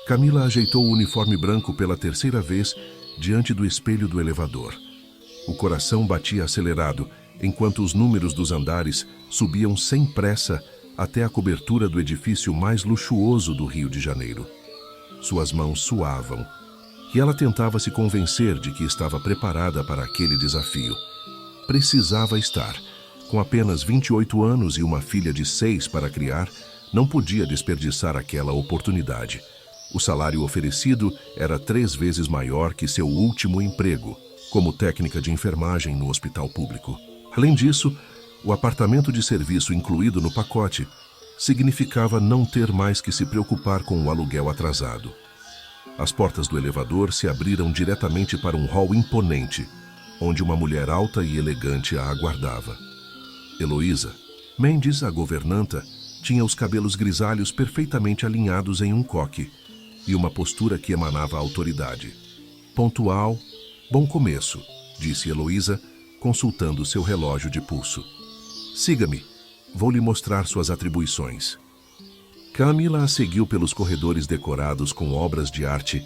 Camila ajeitou o uniforme branco pela terceira vez diante do espelho do elevador. O coração batia acelerado, enquanto os números dos andares subiam sem pressa até a cobertura do edifício mais luxuoso do Rio de Janeiro. Suas mãos suavam, e ela tentava se convencer de que estava preparada para aquele desafio. Precisava estar. Com apenas 28 anos e uma filha de 6 para criar, não podia desperdiçar aquela oportunidade. O salário oferecido era 3 vezes maior que seu último emprego, como técnica de enfermagem no hospital público. Além disso, o apartamento de serviço incluído no pacote significava não ter mais que se preocupar com o aluguel atrasado. As portas do elevador se abriram diretamente para um hall imponente, onde uma mulher alta e elegante a aguardava. Heloísa Mendes, a governanta, tinha os cabelos grisalhos perfeitamente alinhados em um coque e uma postura que emanava autoridade. Pontual, bom começo, disse Heloísa, consultando seu relógio de pulso. Siga-me, vou lhe mostrar suas atribuições. Camila a seguiu pelos corredores decorados com obras de arte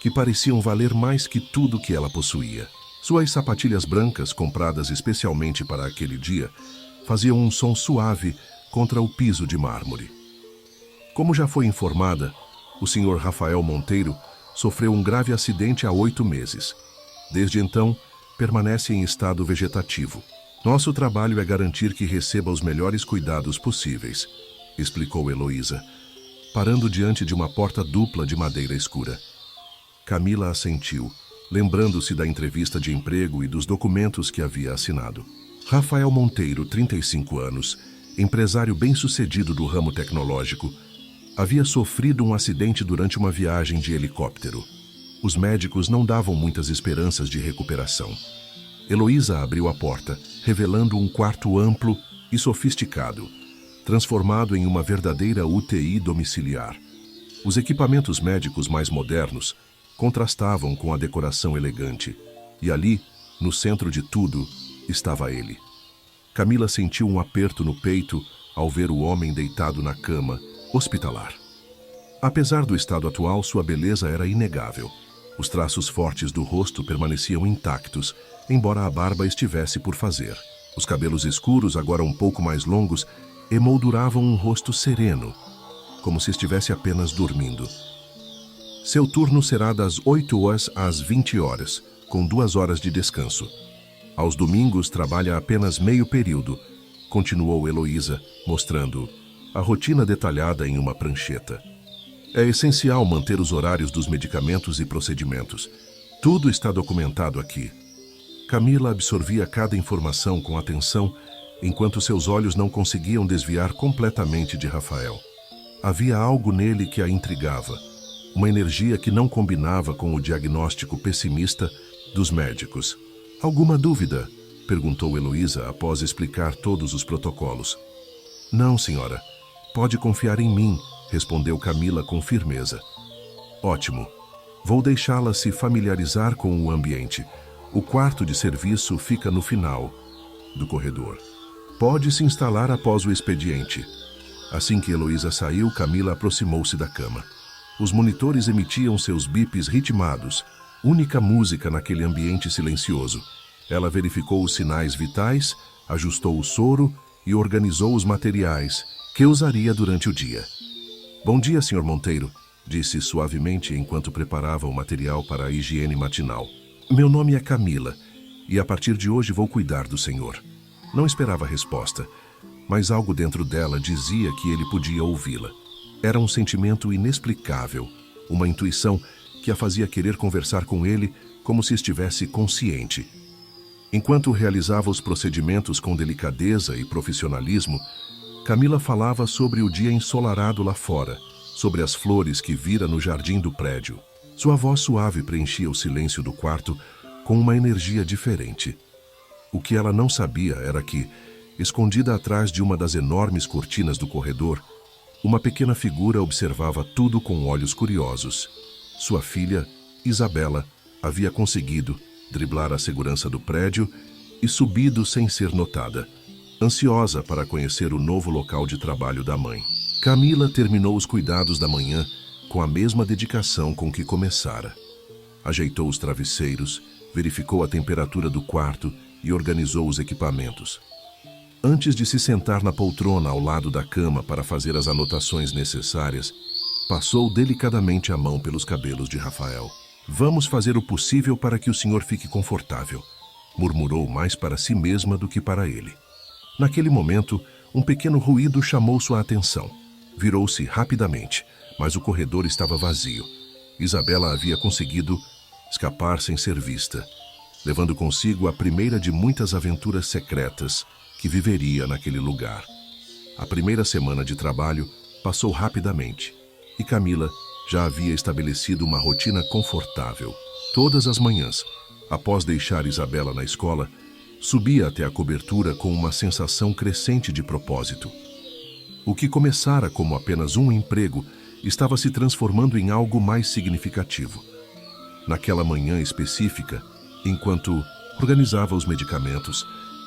que pareciam valer mais que tudo que ela possuía. Suas sapatilhas brancas, compradas especialmente para aquele dia, faziam um som suave contra o piso de mármore. Como já foi informada, o Sr. Rafael Monteiro sofreu um grave acidente há 8 meses. Desde então, permanece em estado vegetativo. Nosso trabalho é garantir que receba os melhores cuidados possíveis, explicou Heloísa, parando diante de uma porta dupla de madeira escura. Camila assentiu, lembrando-se da entrevista de emprego e dos documentos que havia assinado. Rafael Monteiro, 35 anos, empresário bem-sucedido do ramo tecnológico, havia sofrido um acidente durante uma viagem de helicóptero. Os médicos não davam muitas esperanças de recuperação. Heloísa abriu a porta, revelando um quarto amplo e sofisticado, transformado em uma verdadeira UTI domiciliar. Os equipamentos médicos mais modernos contrastavam com a decoração elegante, e ali, no centro de tudo, estava ele. Camila sentiu um aperto no peito ao ver o homem deitado na cama, hospitalar. Apesar do estado atual, sua beleza era inegável. Os traços fortes do rosto permaneciam intactos, embora a barba estivesse por fazer. Os cabelos escuros, agora um pouco mais longos, emolduravam um rosto sereno, como se estivesse apenas dormindo. Seu turno será das 8 horas às 20 horas, com 2 horas de descanso. Aos domingos trabalha apenas meio período, continuou Heloísa, mostrando a rotina detalhada em uma prancheta. É essencial manter os horários dos medicamentos e procedimentos. Tudo está documentado aqui. Camila absorvia cada informação com atenção, enquanto seus olhos não conseguiam desviar completamente de Rafael. Havia algo nele que a intrigava, uma energia que não combinava com o diagnóstico pessimista dos médicos. Alguma dúvida? Perguntou Heloísa após explicar todos os protocolos. Não, senhora. Pode confiar em mim, respondeu Camila com firmeza. Ótimo. Vou deixá-la se familiarizar com o ambiente. O quarto de serviço fica no final do corredor. Pode se instalar após o expediente. Assim que Heloísa saiu, Camila aproximou-se da cama. Os monitores emitiam seus bips ritmados, única música naquele ambiente silencioso. Ela verificou os sinais vitais, ajustou o soro e organizou os materiais que usaria durante o dia. Bom dia, Sr. Monteiro, disse suavemente enquanto preparava o material para a higiene matinal. Meu nome é Camila, e a partir de hoje vou cuidar do senhor. Não esperava a resposta, mas algo dentro dela dizia que ele podia ouvi-la. Era um sentimento inexplicável, uma intuição que a fazia querer conversar com ele como se estivesse consciente. Enquanto realizava os procedimentos com delicadeza e profissionalismo, Camila falava sobre o dia ensolarado lá fora, sobre as flores que vira no jardim do prédio. Sua voz suave preenchia o silêncio do quarto com uma energia diferente. O que ela não sabia era que, escondida atrás de uma das enormes cortinas do corredor, uma pequena figura observava tudo com olhos curiosos. Sua filha, Isabela, havia conseguido driblar a segurança do prédio e subido sem ser notada, ansiosa para conhecer o novo local de trabalho da mãe. Camila terminou os cuidados da manhã com a mesma dedicação com que começara. Ajeitou os travesseiros, verificou a temperatura do quarto e organizou os equipamentos. Antes de se sentar na poltrona ao lado da cama para fazer as anotações necessárias, passou delicadamente a mão pelos cabelos de Rafael. "Vamos fazer o possível para que o senhor fique confortável", murmurou mais para si mesma do que para ele. Naquele momento, um pequeno ruído chamou sua atenção. Virou-se rapidamente, mas o corredor estava vazio. Isabela havia conseguido escapar sem ser vista, levando consigo a primeira de muitas aventuras secretas que viveria naquele lugar. A primeira semana de trabalho passou rapidamente, e Camila já havia estabelecido uma rotina confortável. Todas as manhãs, após deixar Isabela na escola, subia até a cobertura com uma sensação crescente de propósito. O que começara como apenas um emprego estava se transformando em algo mais significativo. Naquela manhã específica, enquanto organizava os medicamentos,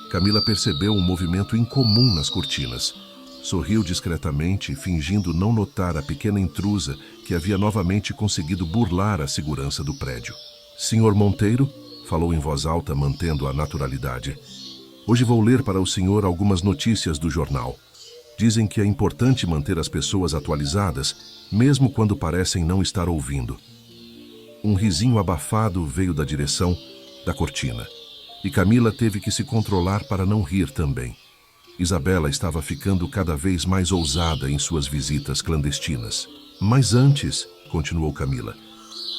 Camila percebeu um movimento incomum nas cortinas. Sorriu discretamente, fingindo não notar a pequena intrusa que havia novamente conseguido burlar a segurança do prédio. "Senhor Monteiro", falou em voz alta, mantendo a naturalidade. "Hoje vou ler para o senhor algumas notícias do jornal. Dizem que é importante manter as pessoas atualizadas, mesmo quando parecem não estar ouvindo." Um risinho abafado veio da direção da cortina, e Camila teve que se controlar para não rir também. Isabela estava ficando cada vez mais ousada em suas visitas clandestinas. "Mas antes", continuou Camila,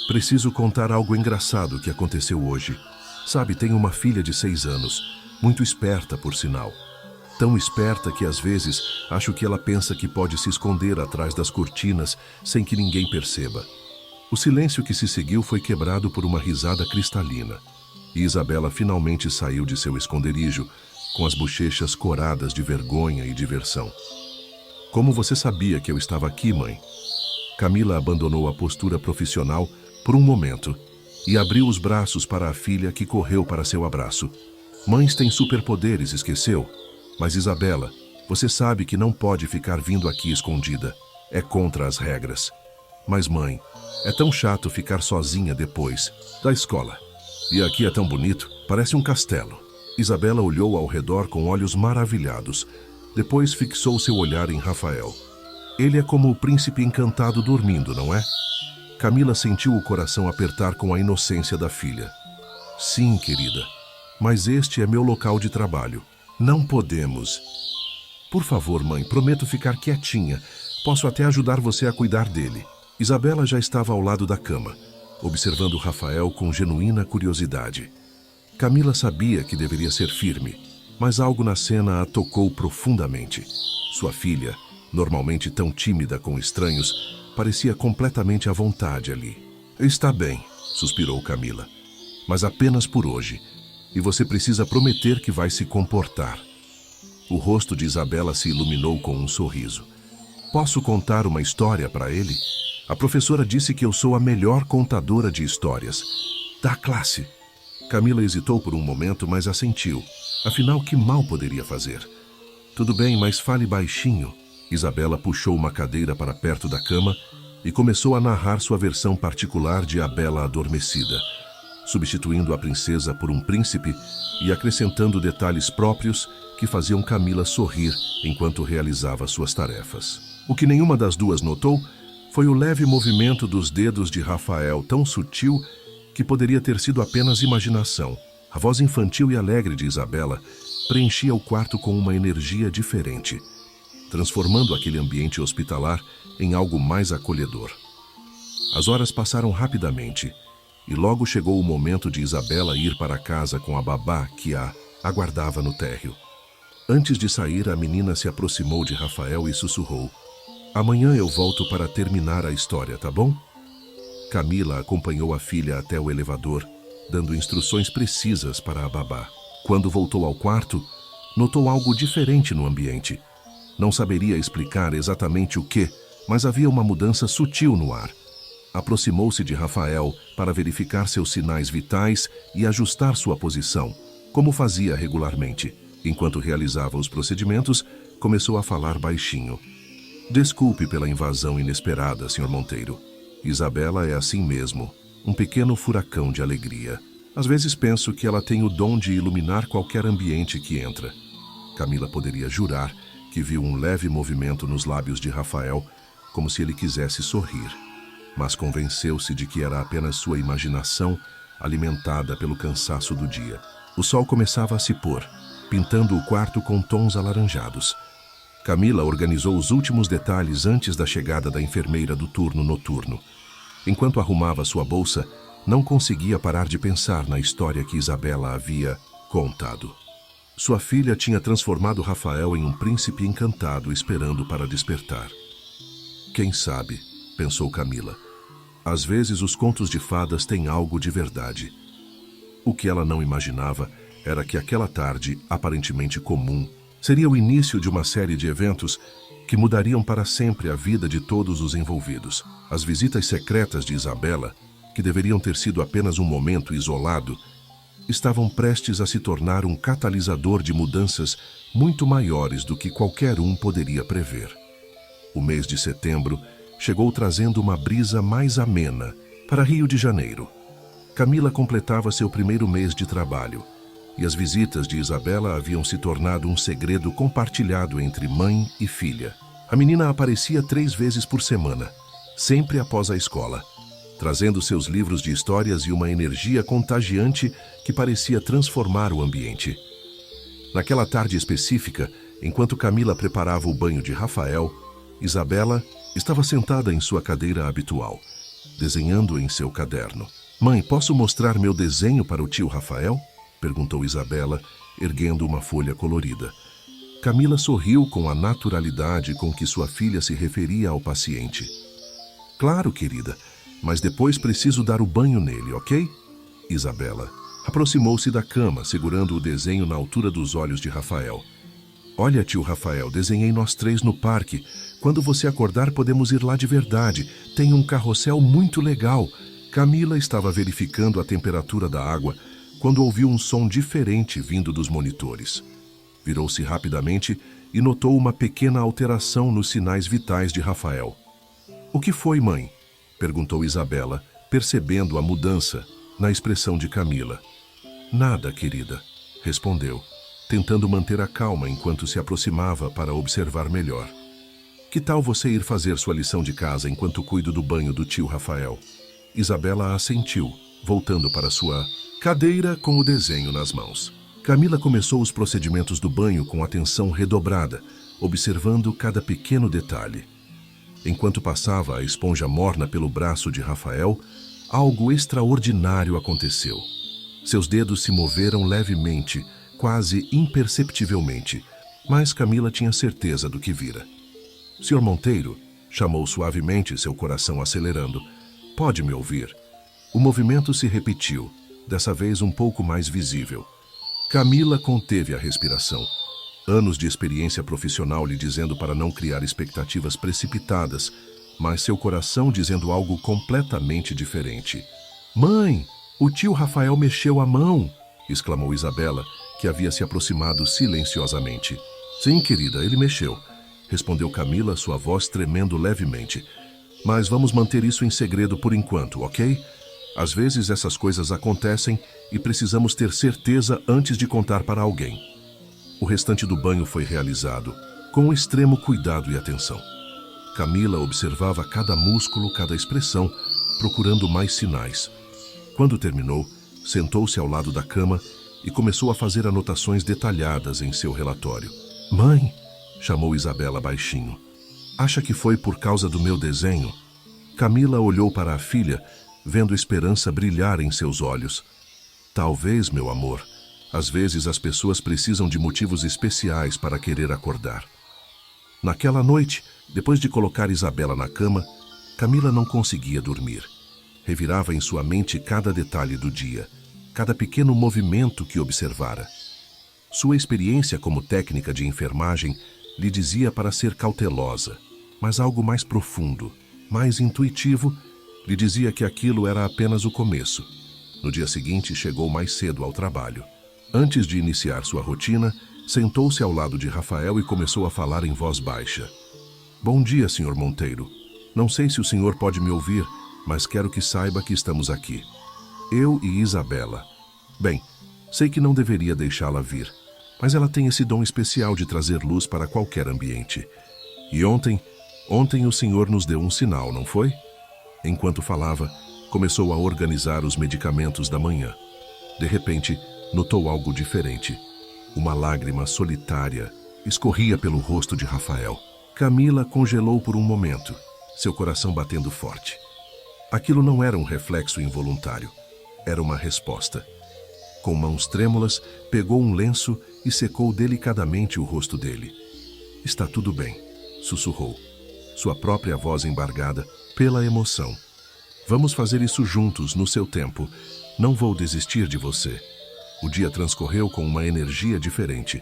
"preciso contar algo engraçado que aconteceu hoje. Sabe, tenho uma filha de 6 anos, muito esperta, por sinal. Tão esperta que às vezes acho que ela pensa que pode se esconder atrás das cortinas sem que ninguém perceba." O silêncio que se seguiu foi quebrado por uma risada cristalina, e Isabela finalmente saiu de seu esconderijo, com as bochechas coradas de vergonha e diversão. "Como você sabia que eu estava aqui, mãe?" Camila abandonou a postura profissional por um momento e abriu os braços para a filha, que correu para seu abraço. "Mães têm superpoderes, esqueceu? Mas Isabela, você sabe que não pode ficar vindo aqui escondida. É contra as regras." "Mas mãe, é tão chato ficar sozinha depois da escola. E aqui é tão bonito, parece um castelo." Isabela olhou ao redor com olhos maravilhados. Depois fixou seu olhar em Rafael. "Ele é como o príncipe encantado dormindo, não é?" Camila sentiu o coração apertar com a inocência da filha. "Sim, querida, mas este é meu local de trabalho. Não podemos." "Por favor, mãe, prometo ficar quietinha. Posso até ajudar você a cuidar dele." Isabela já estava ao lado da cama, observando Rafael com genuína curiosidade. Camila sabia que deveria ser firme, mas algo na cena a tocou profundamente. Sua filha, normalmente tão tímida com estranhos, parecia completamente à vontade ali. "Está bem", suspirou Camila, "mas apenas por hoje. E você precisa prometer que vai se comportar." O rosto de Isabela se iluminou com um sorriso. "Posso contar uma história para ele? A professora disse que eu sou a melhor contadora de histórias da classe." Camila hesitou por um momento, mas assentiu. Afinal, que mal poderia fazer? "Tudo bem, mas fale baixinho." Isabela puxou uma cadeira para perto da cama e começou a narrar sua versão particular de A Bela Adormecida, substituindo a princesa por um príncipe e acrescentando detalhes próprios que faziam Camila sorrir enquanto realizava suas tarefas. O que nenhuma das duas notou foi o leve movimento dos dedos de Rafael, tão sutil que poderia ter sido apenas imaginação. A voz infantil e alegre de Isabela preenchia o quarto com uma energia diferente, transformando aquele ambiente hospitalar em algo mais acolhedor. As horas passaram rapidamente e logo chegou o momento de Isabela ir para casa com a babá que a aguardava no térreo. Antes de sair, a menina se aproximou de Rafael e sussurrou: "Amanhã eu volto para terminar a história, tá bom?" Camila acompanhou a filha até o elevador, dando instruções precisas para a babá. Quando voltou ao quarto, notou algo diferente no ambiente. Não saberia explicar exatamente o que, mas havia uma mudança sutil no ar. Aproximou-se de Rafael para verificar seus sinais vitais e ajustar sua posição, como fazia regularmente. Enquanto realizava os procedimentos, começou a falar baixinho. "Desculpe pela invasão inesperada, Sr. Monteiro. Isabela é assim mesmo, um pequeno furacão de alegria. Às vezes penso que ela tem o dom de iluminar qualquer ambiente que entra. Camila poderia jurar que viu um leve movimento nos lábios de Rafael, como se ele quisesse sorrir. Mas convenceu-se de que era apenas sua imaginação, alimentada pelo cansaço do dia. O sol começava a se pôr, pintando o quarto com tons alaranjados. Camila organizou os últimos detalhes antes da chegada da enfermeira do turno noturno. Enquanto arrumava sua bolsa, não conseguia parar de pensar na história que Isabela havia contado. Sua filha tinha transformado Rafael em um príncipe encantado esperando para despertar. Quem sabe, pensou Camila, às vezes os contos de fadas têm algo de verdade. O que ela não imaginava era que aquela tarde, aparentemente comum, seria o início de uma série de eventos que mudariam para sempre a vida de todos os envolvidos. As visitas secretas de Isabela, que deveriam ter sido apenas um momento isolado, estavam prestes a se tornar um catalisador de mudanças muito maiores do que qualquer um poderia prever. O mês de setembro chegou trazendo uma brisa mais amena para Rio de Janeiro. Camila completava seu primeiro mês de trabalho, e as visitas de Isabela haviam se tornado um segredo compartilhado entre mãe e filha. A menina aparecia 3 vezes por semana, sempre após a escola, trazendo seus livros de histórias e uma energia contagiante que parecia transformar o ambiente. Naquela tarde específica, enquanto Camila preparava o banho de Rafael, Isabela estava sentada em sua cadeira habitual, desenhando em seu caderno. "Mãe, posso mostrar meu desenho para o tio Rafael?" perguntou Isabela, erguendo uma folha colorida. Camila sorriu com a naturalidade com que sua filha se referia ao paciente. "Claro, querida, mas depois preciso dar o banho nele, ok?" Isabela aproximou-se da cama, segurando o desenho na altura dos olhos de Rafael. "Olha, tio Rafael, desenhei nós 3 no parque. Quando você acordar, podemos ir lá de verdade. Tem um carrossel muito legal." Camila estava verificando a temperatura da água quando ouviu um som diferente vindo dos monitores. Virou-se rapidamente e notou uma pequena alteração nos sinais vitais de Rafael. "O que foi, mãe?" perguntou Isabela, percebendo a mudança na expressão de Camila. "Nada, querida", respondeu, tentando manter a calma enquanto se aproximava para observar melhor. "Que tal você ir fazer sua lição de casa enquanto cuido do banho do tio Rafael?" Isabela assentiu, voltando para sua cadeira com o desenho nas mãos. Camila começou os procedimentos do banho com atenção redobrada, observando cada pequeno detalhe. Enquanto passava a esponja morna pelo braço de Rafael, algo extraordinário aconteceu. Seus dedos se moveram levemente, quase imperceptivelmente, mas Camila tinha certeza do que vira. "Sr. Monteiro", chamou suavemente, seu coração acelerando. "Pode me ouvir?" O movimento se repetiu, dessa vez um pouco mais visível. Camila conteve a respiração. Anos de experiência profissional lhe dizendo para não criar expectativas precipitadas, mas seu coração dizendo algo completamente diferente. "Mãe, o tio Rafael mexeu a mão!" exclamou Isabela, que havia se aproximado silenciosamente. "Sim, querida, ele mexeu", respondeu Camila, sua voz tremendo levemente. "Mas vamos manter isso em segredo por enquanto, ok? Às vezes essas coisas acontecem e precisamos ter certeza antes de contar para alguém." O restante do banho foi realizado, com extremo cuidado e atenção. Camila observava cada músculo, cada expressão, procurando mais sinais. Quando terminou, sentou-se ao lado da cama e começou a fazer anotações detalhadas em seu relatório. "Mãe", chamou Isabela baixinho, "acha que foi por causa do meu desenho?" Camila olhou para a filha, vendo esperança brilhar em seus olhos. "Talvez, meu amor. Às vezes as pessoas precisam de motivos especiais para querer acordar." Naquela noite, depois de colocar Isabela na cama, Camila não conseguia dormir. Revirava em sua mente cada detalhe do dia, cada pequeno movimento que observara. Sua experiência como técnica de enfermagem lhe dizia para ser cautelosa, mas algo mais profundo, mais intuitivo, lhe dizia que aquilo era apenas o começo. No dia seguinte, chegou mais cedo ao trabalho. Antes de iniciar sua rotina, sentou-se ao lado de Rafael e começou a falar em voz baixa. "Bom dia, Sr. Monteiro. Não sei se o senhor pode me ouvir, mas quero que saiba que estamos aqui. Eu e Isabela. Bem, sei que não deveria deixá-la vir, mas ela tem esse dom especial de trazer luz para qualquer ambiente. E ontem o Senhor nos deu um sinal, não foi? Enquanto falava, começou a organizar os medicamentos da manhã. De repente, notou algo diferente. Uma lágrima solitária escorria pelo rosto de Rafael. Camila congelou por um momento, seu coração batendo forte. Aquilo não era um reflexo involuntário, era uma resposta. Com mãos trêmulas, pegou um lenço e secou delicadamente o rosto dele. "Está tudo bem", sussurrou, sua própria voz embargada pela emoção. "Vamos fazer isso juntos, no seu tempo. Não vou desistir de você." O dia transcorreu com uma energia diferente.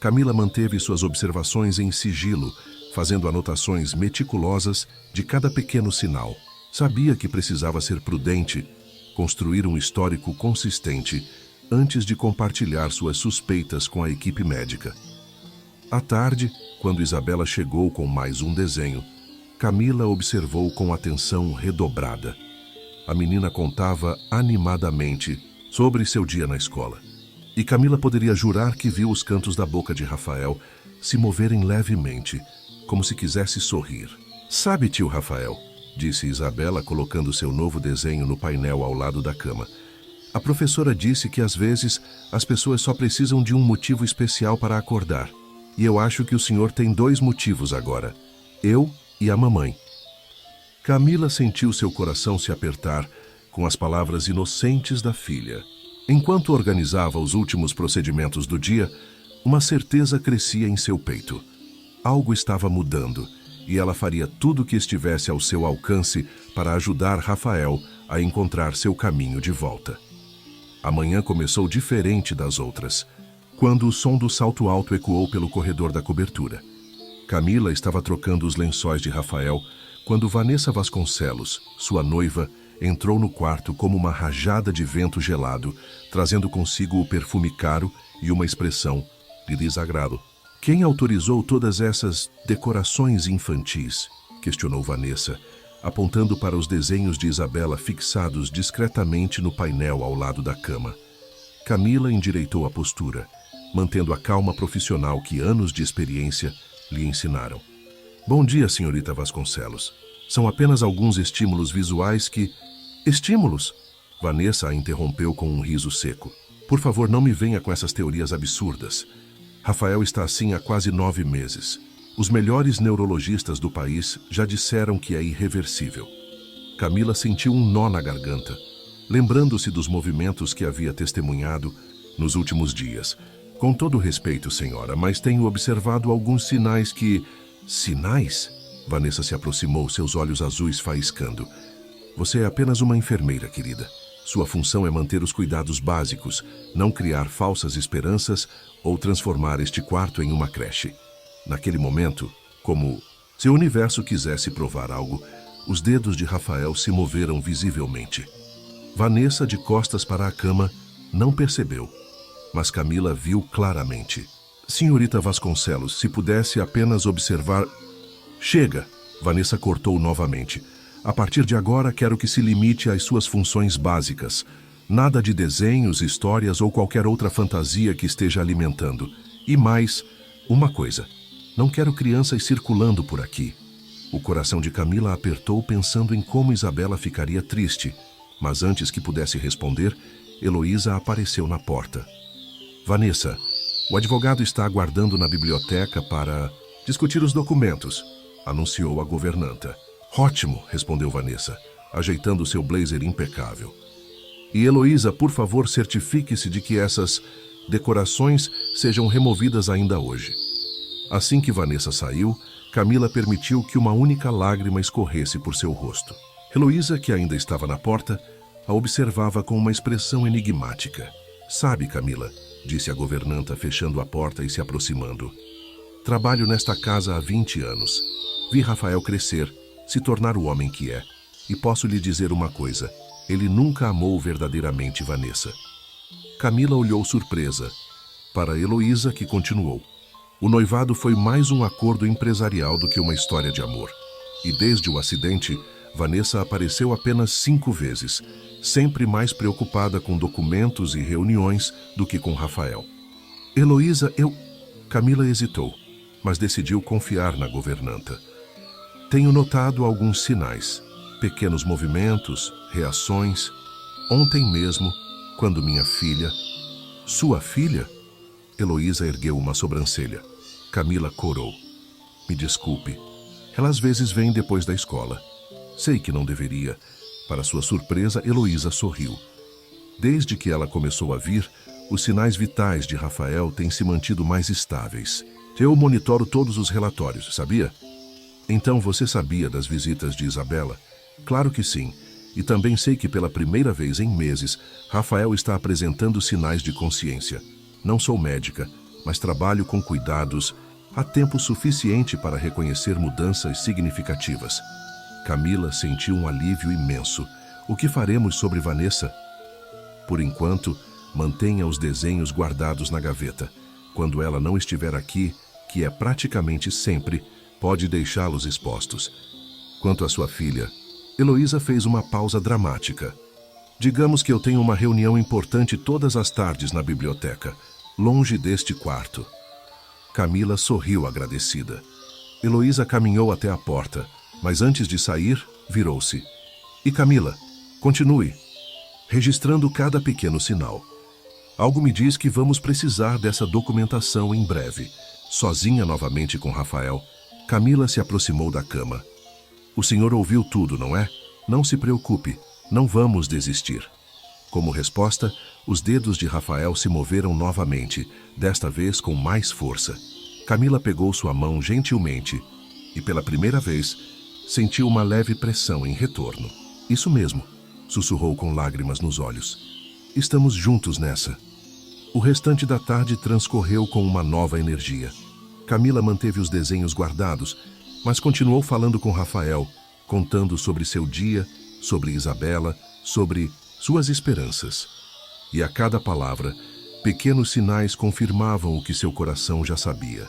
Camila manteve suas observações em sigilo, fazendo anotações meticulosas de cada pequeno sinal. Sabia que precisava ser prudente, construir um histórico consistente, antes de compartilhar suas suspeitas com a equipe médica. À tarde, quando Isabela chegou com mais um desenho, Camila observou com atenção redobrada. A menina contava animadamente sobre seu dia na escola. E Camila poderia jurar que viu os cantos da boca de Rafael se moverem levemente, como se quisesse sorrir. "Sabe, tio Rafael", disse Isabela, colocando seu novo desenho no painel ao lado da cama. "A professora disse que às vezes as pessoas só precisam de um motivo especial para acordar. E eu acho que o senhor tem 2 motivos agora. Eu e a mamãe." Camila sentiu seu coração se apertar com as palavras inocentes da filha. Enquanto organizava os últimos procedimentos do dia, uma certeza crescia em seu peito. Algo estava mudando, e ela faria tudo o que estivesse ao seu alcance para ajudar Rafael a encontrar seu caminho de volta. A manhã começou diferente das outras, quando o som do salto alto ecoou pelo corredor da cobertura. Camila estava trocando os lençóis de Rafael quando Vanessa Vasconcelos, sua noiva, entrou no quarto como uma rajada de vento gelado, trazendo consigo o perfume caro e uma expressão de desagrado. "Quem autorizou todas essas decorações infantis?" questionou Vanessa, apontando para os desenhos de Isabela fixados discretamente no painel ao lado da cama. Camila endireitou a postura, mantendo a calma profissional que anos de experiência lhe ensinaram. "Bom dia, senhorita Vasconcelos. São apenas alguns estímulos visuais que..." "Estímulos?" Vanessa a interrompeu com um riso seco. "Por favor, não me venha com essas teorias absurdas. Rafael está assim há quase 9 meses. Os melhores neurologistas do país já disseram que é irreversível." Camila sentiu um nó na garganta, lembrando-se dos movimentos que havia testemunhado nos últimos dias. "Com todo respeito, senhora, mas tenho observado alguns sinais que..." "Sinais?" Vanessa se aproximou, seus olhos azuis faiscando. "Você é apenas uma enfermeira, querida. Sua função é manter os cuidados básicos, não criar falsas esperanças ou transformar este quarto em uma creche." Naquele momento, como se o universo quisesse provar algo, os dedos de Rafael se moveram visivelmente. Vanessa, de costas para a cama, não percebeu, mas Camila viu claramente. "Senhorita Vasconcelos, se pudesse apenas observar..." "Chega!" Vanessa cortou novamente. "A partir de agora, quero que se limite às suas funções básicas. Nada de desenhos, histórias ou qualquer outra fantasia que esteja alimentando. E mais, uma coisa. Não quero crianças circulando por aqui." O coração de Camila apertou pensando em como Isabela ficaria triste, mas antes que pudesse responder, Heloísa apareceu na porta. "Vanessa, o advogado está aguardando na biblioteca para discutir os documentos", anunciou a governanta. "Ótimo", respondeu Vanessa, ajeitando seu blazer impecável. "E Heloísa, por favor, certifique-se de que essas decorações sejam removidas ainda hoje." Assim que Vanessa saiu, Camila permitiu que uma única lágrima escorresse por seu rosto. Heloísa, que ainda estava na porta, a observava com uma expressão enigmática. "Sabe, Camila", disse a governanta, fechando a porta e se aproximando. "Trabalho nesta casa há 20 anos. Vi Rafael crescer, se tornar o homem que é. E posso lhe dizer uma coisa, ele nunca amou verdadeiramente Vanessa." Camila olhou surpresa para Heloísa, que continuou. "O noivado foi mais um acordo empresarial do que uma história de amor. E desde o acidente, Vanessa apareceu apenas 5 vezes, sempre mais preocupada com documentos e reuniões do que com Rafael. Heloísa, Camila hesitou, mas decidiu confiar na governanta. Tenho notado alguns sinais, pequenos movimentos, reações. Ontem mesmo, quando minha filha... Sua filha? Heloísa ergueu uma sobrancelha. Camila corou. Me desculpe. Ela às vezes vem depois da escola. Sei que não deveria. Para sua surpresa, Heloísa sorriu. Desde que ela começou a vir, os sinais vitais de Rafael têm se mantido mais estáveis. Eu monitoro todos os relatórios, sabia? Então você sabia das visitas de Isabela? Claro que sim. E também sei que pela primeira vez em meses, Rafael está apresentando sinais de consciência. Não sou médica, mas trabalho com cuidados. Há tempo suficiente para reconhecer mudanças significativas. Camila sentiu um alívio imenso. O que faremos sobre Vanessa? Por enquanto, mantenha os desenhos guardados na gaveta. Quando ela não estiver aqui, que é praticamente sempre, pode deixá-los expostos. Quanto à sua filha, Heloísa fez uma pausa dramática. Digamos que eu tenho uma reunião importante todas as tardes na biblioteca, longe deste quarto. Camila sorriu agradecida. Heloísa caminhou até a porta, mas antes de sair, virou-se. E Camila, continue, registrando cada pequeno sinal. Algo me diz que vamos precisar dessa documentação em breve. Sozinha novamente com Rafael, Camila se aproximou da cama. O senhor ouviu tudo, não é? Não se preocupe, não vamos desistir. Como resposta, os dedos de Rafael se moveram novamente, desta vez com mais força. Camila pegou sua mão gentilmente e, pela primeira vez, sentiu uma leve pressão em retorno. Isso mesmo, sussurrou com lágrimas nos olhos. Estamos juntos nessa. O restante da tarde transcorreu com uma nova energia. Camila manteve os desenhos guardados, mas continuou falando com Rafael, contando sobre seu dia, sobre Isabela, sobre suas esperanças. E a cada palavra, pequenos sinais confirmavam o que seu coração já sabia.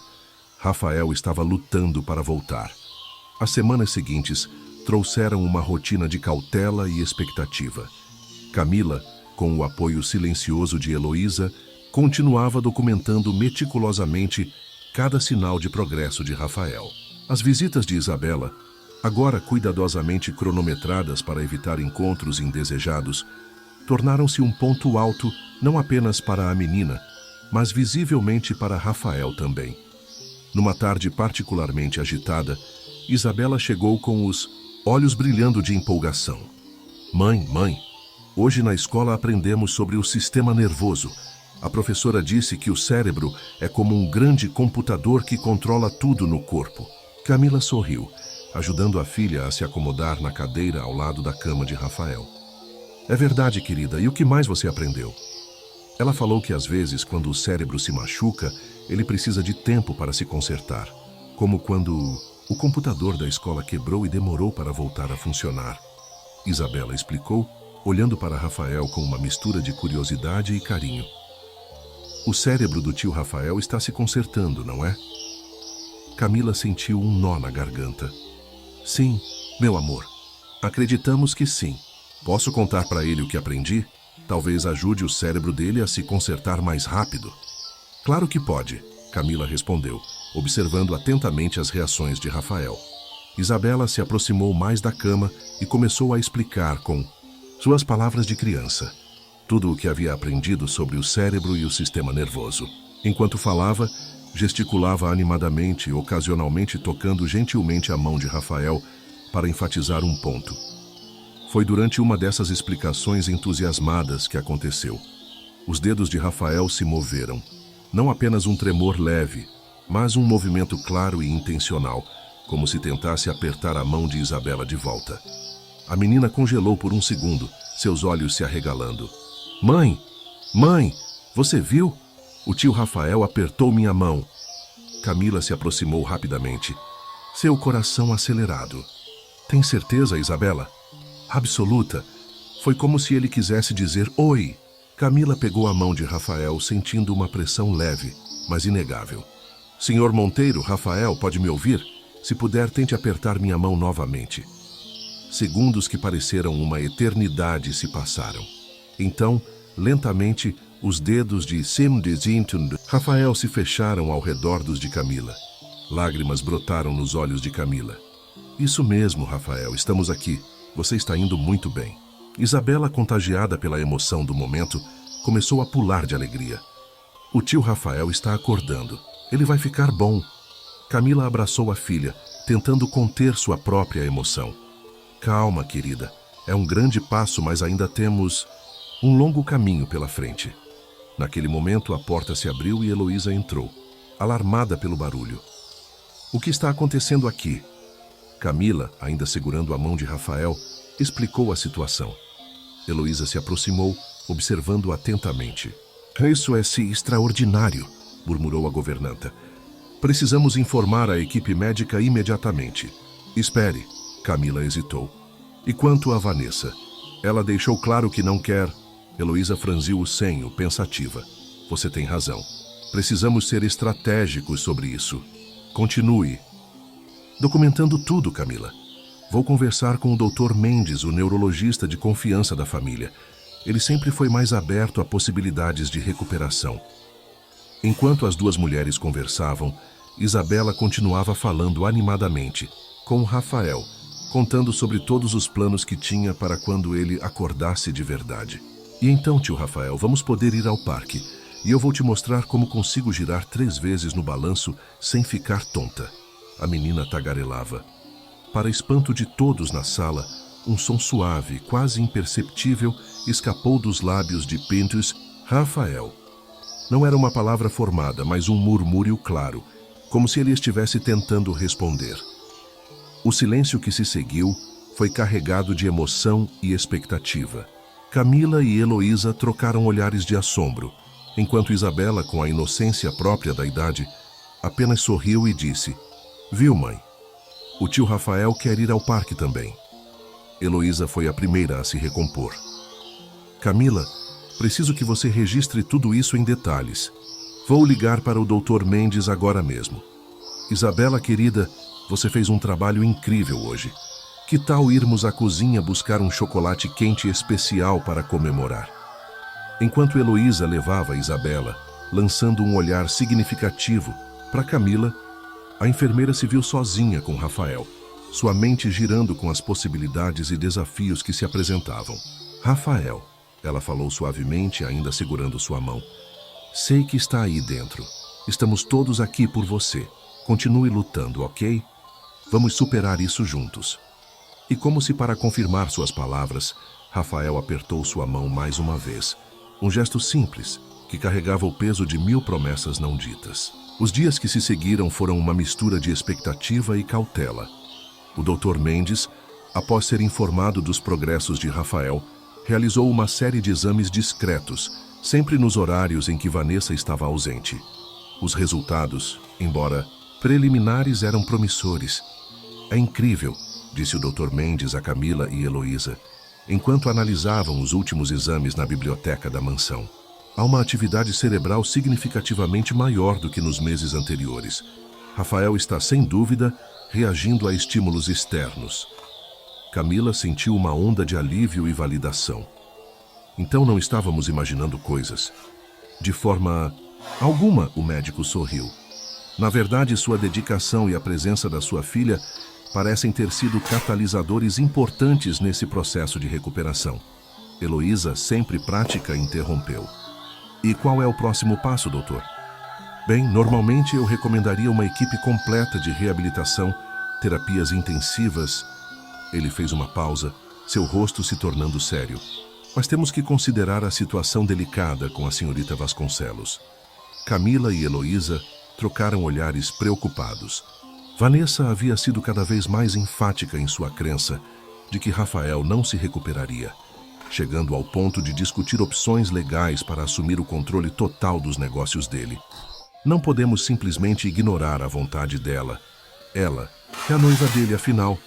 Rafael estava lutando para voltar. As semanas seguintes trouxeram uma rotina de cautela e expectativa. Camila, com o apoio silencioso de Heloísa, continuava documentando meticulosamente cada sinal de progresso de Rafael. As visitas de Isabela, agora cuidadosamente cronometradas para evitar encontros indesejados, tornaram-se um ponto alto não apenas para a menina, mas visivelmente para Rafael também. Numa tarde particularmente agitada, Isabela chegou com os olhos brilhando de empolgação. Mãe, hoje na escola aprendemos sobre o sistema nervoso. A professora disse que o cérebro é como um grande computador que controla tudo no corpo. Camila sorriu, ajudando a filha a se acomodar na cadeira ao lado da cama de Rafael. É verdade, querida, e o que mais você aprendeu? Ela falou que às vezes, quando o cérebro se machuca, ele precisa de tempo para se consertar, como quando o computador da escola quebrou e demorou para voltar a funcionar. Isabela explicou, olhando para Rafael com uma mistura de curiosidade e carinho. O cérebro do tio Rafael está se consertando, não é? Camila sentiu um nó na garganta. Sim, meu amor. Acreditamos que sim. Posso contar para ele o que aprendi? Talvez ajude o cérebro dele a se consertar mais rápido. Claro que pode, Camila respondeu, observando atentamente as reações de Rafael. Isabela se aproximou mais da cama e começou a explicar com suas palavras de criança tudo o que havia aprendido sobre o cérebro e o sistema nervoso. Enquanto falava, gesticulava animadamente, ocasionalmente tocando gentilmente a mão de Rafael para enfatizar um ponto. Foi durante uma dessas explicações entusiasmadas que aconteceu. Os dedos de Rafael se moveram. Não apenas um tremor leve, mas um movimento claro e intencional, como se tentasse apertar a mão de Isabela de volta. A menina congelou por um segundo, seus olhos se arregalando. Mãe, você viu? O tio Rafael apertou minha mão. Camila se aproximou rapidamente. Seu coração acelerado. Tem certeza, Isabela? Absoluta. Foi como se ele quisesse dizer oi. Camila pegou a mão de Rafael, sentindo uma pressão leve, mas inegável. Senhor Monteiro, Rafael, pode me ouvir? Se puder, tente apertar minha mão novamente. Segundos que pareceram uma eternidade se passaram. Então, lentamente, os dedos de Sim de Zinton Rafael se fecharam ao redor dos de Camila. Lágrimas brotaram nos olhos de Camila. Isso mesmo, Rafael, estamos aqui. Você está indo muito bem. Isabela, contagiada pela emoção do momento, começou a pular de alegria. O tio Rafael está acordando. Ele vai ficar bom. Camila abraçou a filha, tentando conter sua própria emoção. Calma, querida. É um grande passo, mas ainda temos um longo caminho pela frente. Naquele momento, a porta se abriu e Heloísa entrou, alarmada pelo barulho. O que está acontecendo aqui? Camila, ainda segurando a mão de Rafael, explicou a situação. Heloísa se aproximou, observando atentamente. Isso é extraordinário, murmurou a governanta. Precisamos informar a equipe médica imediatamente. Espere, Camila hesitou. E quanto a Vanessa? Ela deixou claro que não quer. Heloísa franziu o senho, pensativa. Você tem razão. Precisamos ser estratégicos sobre isso. Continue. Documentando tudo, Camila. Vou conversar com o Dr. Mendes, o neurologista de confiança da família. Ele sempre foi mais aberto a possibilidades de recuperação. Enquanto as duas mulheres conversavam, Isabela continuava falando animadamente, com Rafael, contando sobre todos os planos que tinha para quando ele acordasse de verdade. E então, tio Rafael, vamos poder ir ao parque, e eu vou te mostrar como consigo girar 3 vezes no balanço sem ficar tonta. A menina tagarelava. Para espanto de todos na sala, um som suave, quase imperceptível, escapou dos lábios de Pintus, Rafael. Não era uma palavra formada, mas um murmúrio claro, como se ele estivesse tentando responder. O silêncio que se seguiu foi carregado de emoção e expectativa. Camila e Heloísa trocaram olhares de assombro, enquanto Isabela, com a inocência própria da idade, apenas sorriu e disse: Viu, mãe? O tio Rafael quer ir ao parque também. Heloísa foi a primeira a se recompor. Camila, preciso que você registre tudo isso em detalhes. Vou ligar para o Dr. Mendes agora mesmo. Isabela, querida, você fez um trabalho incrível hoje. Que tal irmos à cozinha buscar um chocolate quente especial para comemorar? Enquanto Heloísa levava Isabela, lançando um olhar significativo para Camila, a enfermeira se viu sozinha com Rafael, sua mente girando com as possibilidades e desafios que se apresentavam. Rafael, ela falou suavemente, ainda segurando sua mão. Sei que está aí dentro. Estamos todos aqui por você. Continue lutando, ok? Vamos superar isso juntos. E como se para confirmar suas palavras, Rafael apertou sua mão mais uma vez. Um gesto simples, que carregava o peso de 1000 promessas não ditas. Os dias que se seguiram foram uma mistura de expectativa e cautela. O Dr. Mendes, após ser informado dos progressos de Rafael, realizou uma série de exames discretos, sempre nos horários em que Vanessa estava ausente. Os resultados, embora preliminares, eram promissores. É incrível, disse o Dr. Mendes a Camila e Heloísa, enquanto analisavam os últimos exames na biblioteca da mansão. Há uma atividade cerebral significativamente maior do que nos meses anteriores. Rafael está, sem dúvida, reagindo a estímulos externos. Camila sentiu uma onda de alívio e validação. Então não estávamos imaginando coisas. De forma alguma, o médico sorriu. Na verdade, sua dedicação e a presença da sua filha parecem ter sido catalisadores importantes nesse processo de recuperação. Heloísa, sempre prática, interrompeu. E qual é o próximo passo, doutor? Bem, normalmente eu recomendaria uma equipe completa de reabilitação, terapias intensivas. Ele fez uma pausa, seu rosto se tornando sério. Mas temos que considerar a situação delicada com a senhorita Vasconcelos. Camila e Heloísa trocaram olhares preocupados. Vanessa havia sido cada vez mais enfática em sua crença de que Rafael não se recuperaria, chegando ao ponto de discutir opções legais para assumir o controle total dos negócios dele. Não podemos simplesmente ignorar a vontade dela. Ela é a noiva dele, afinal,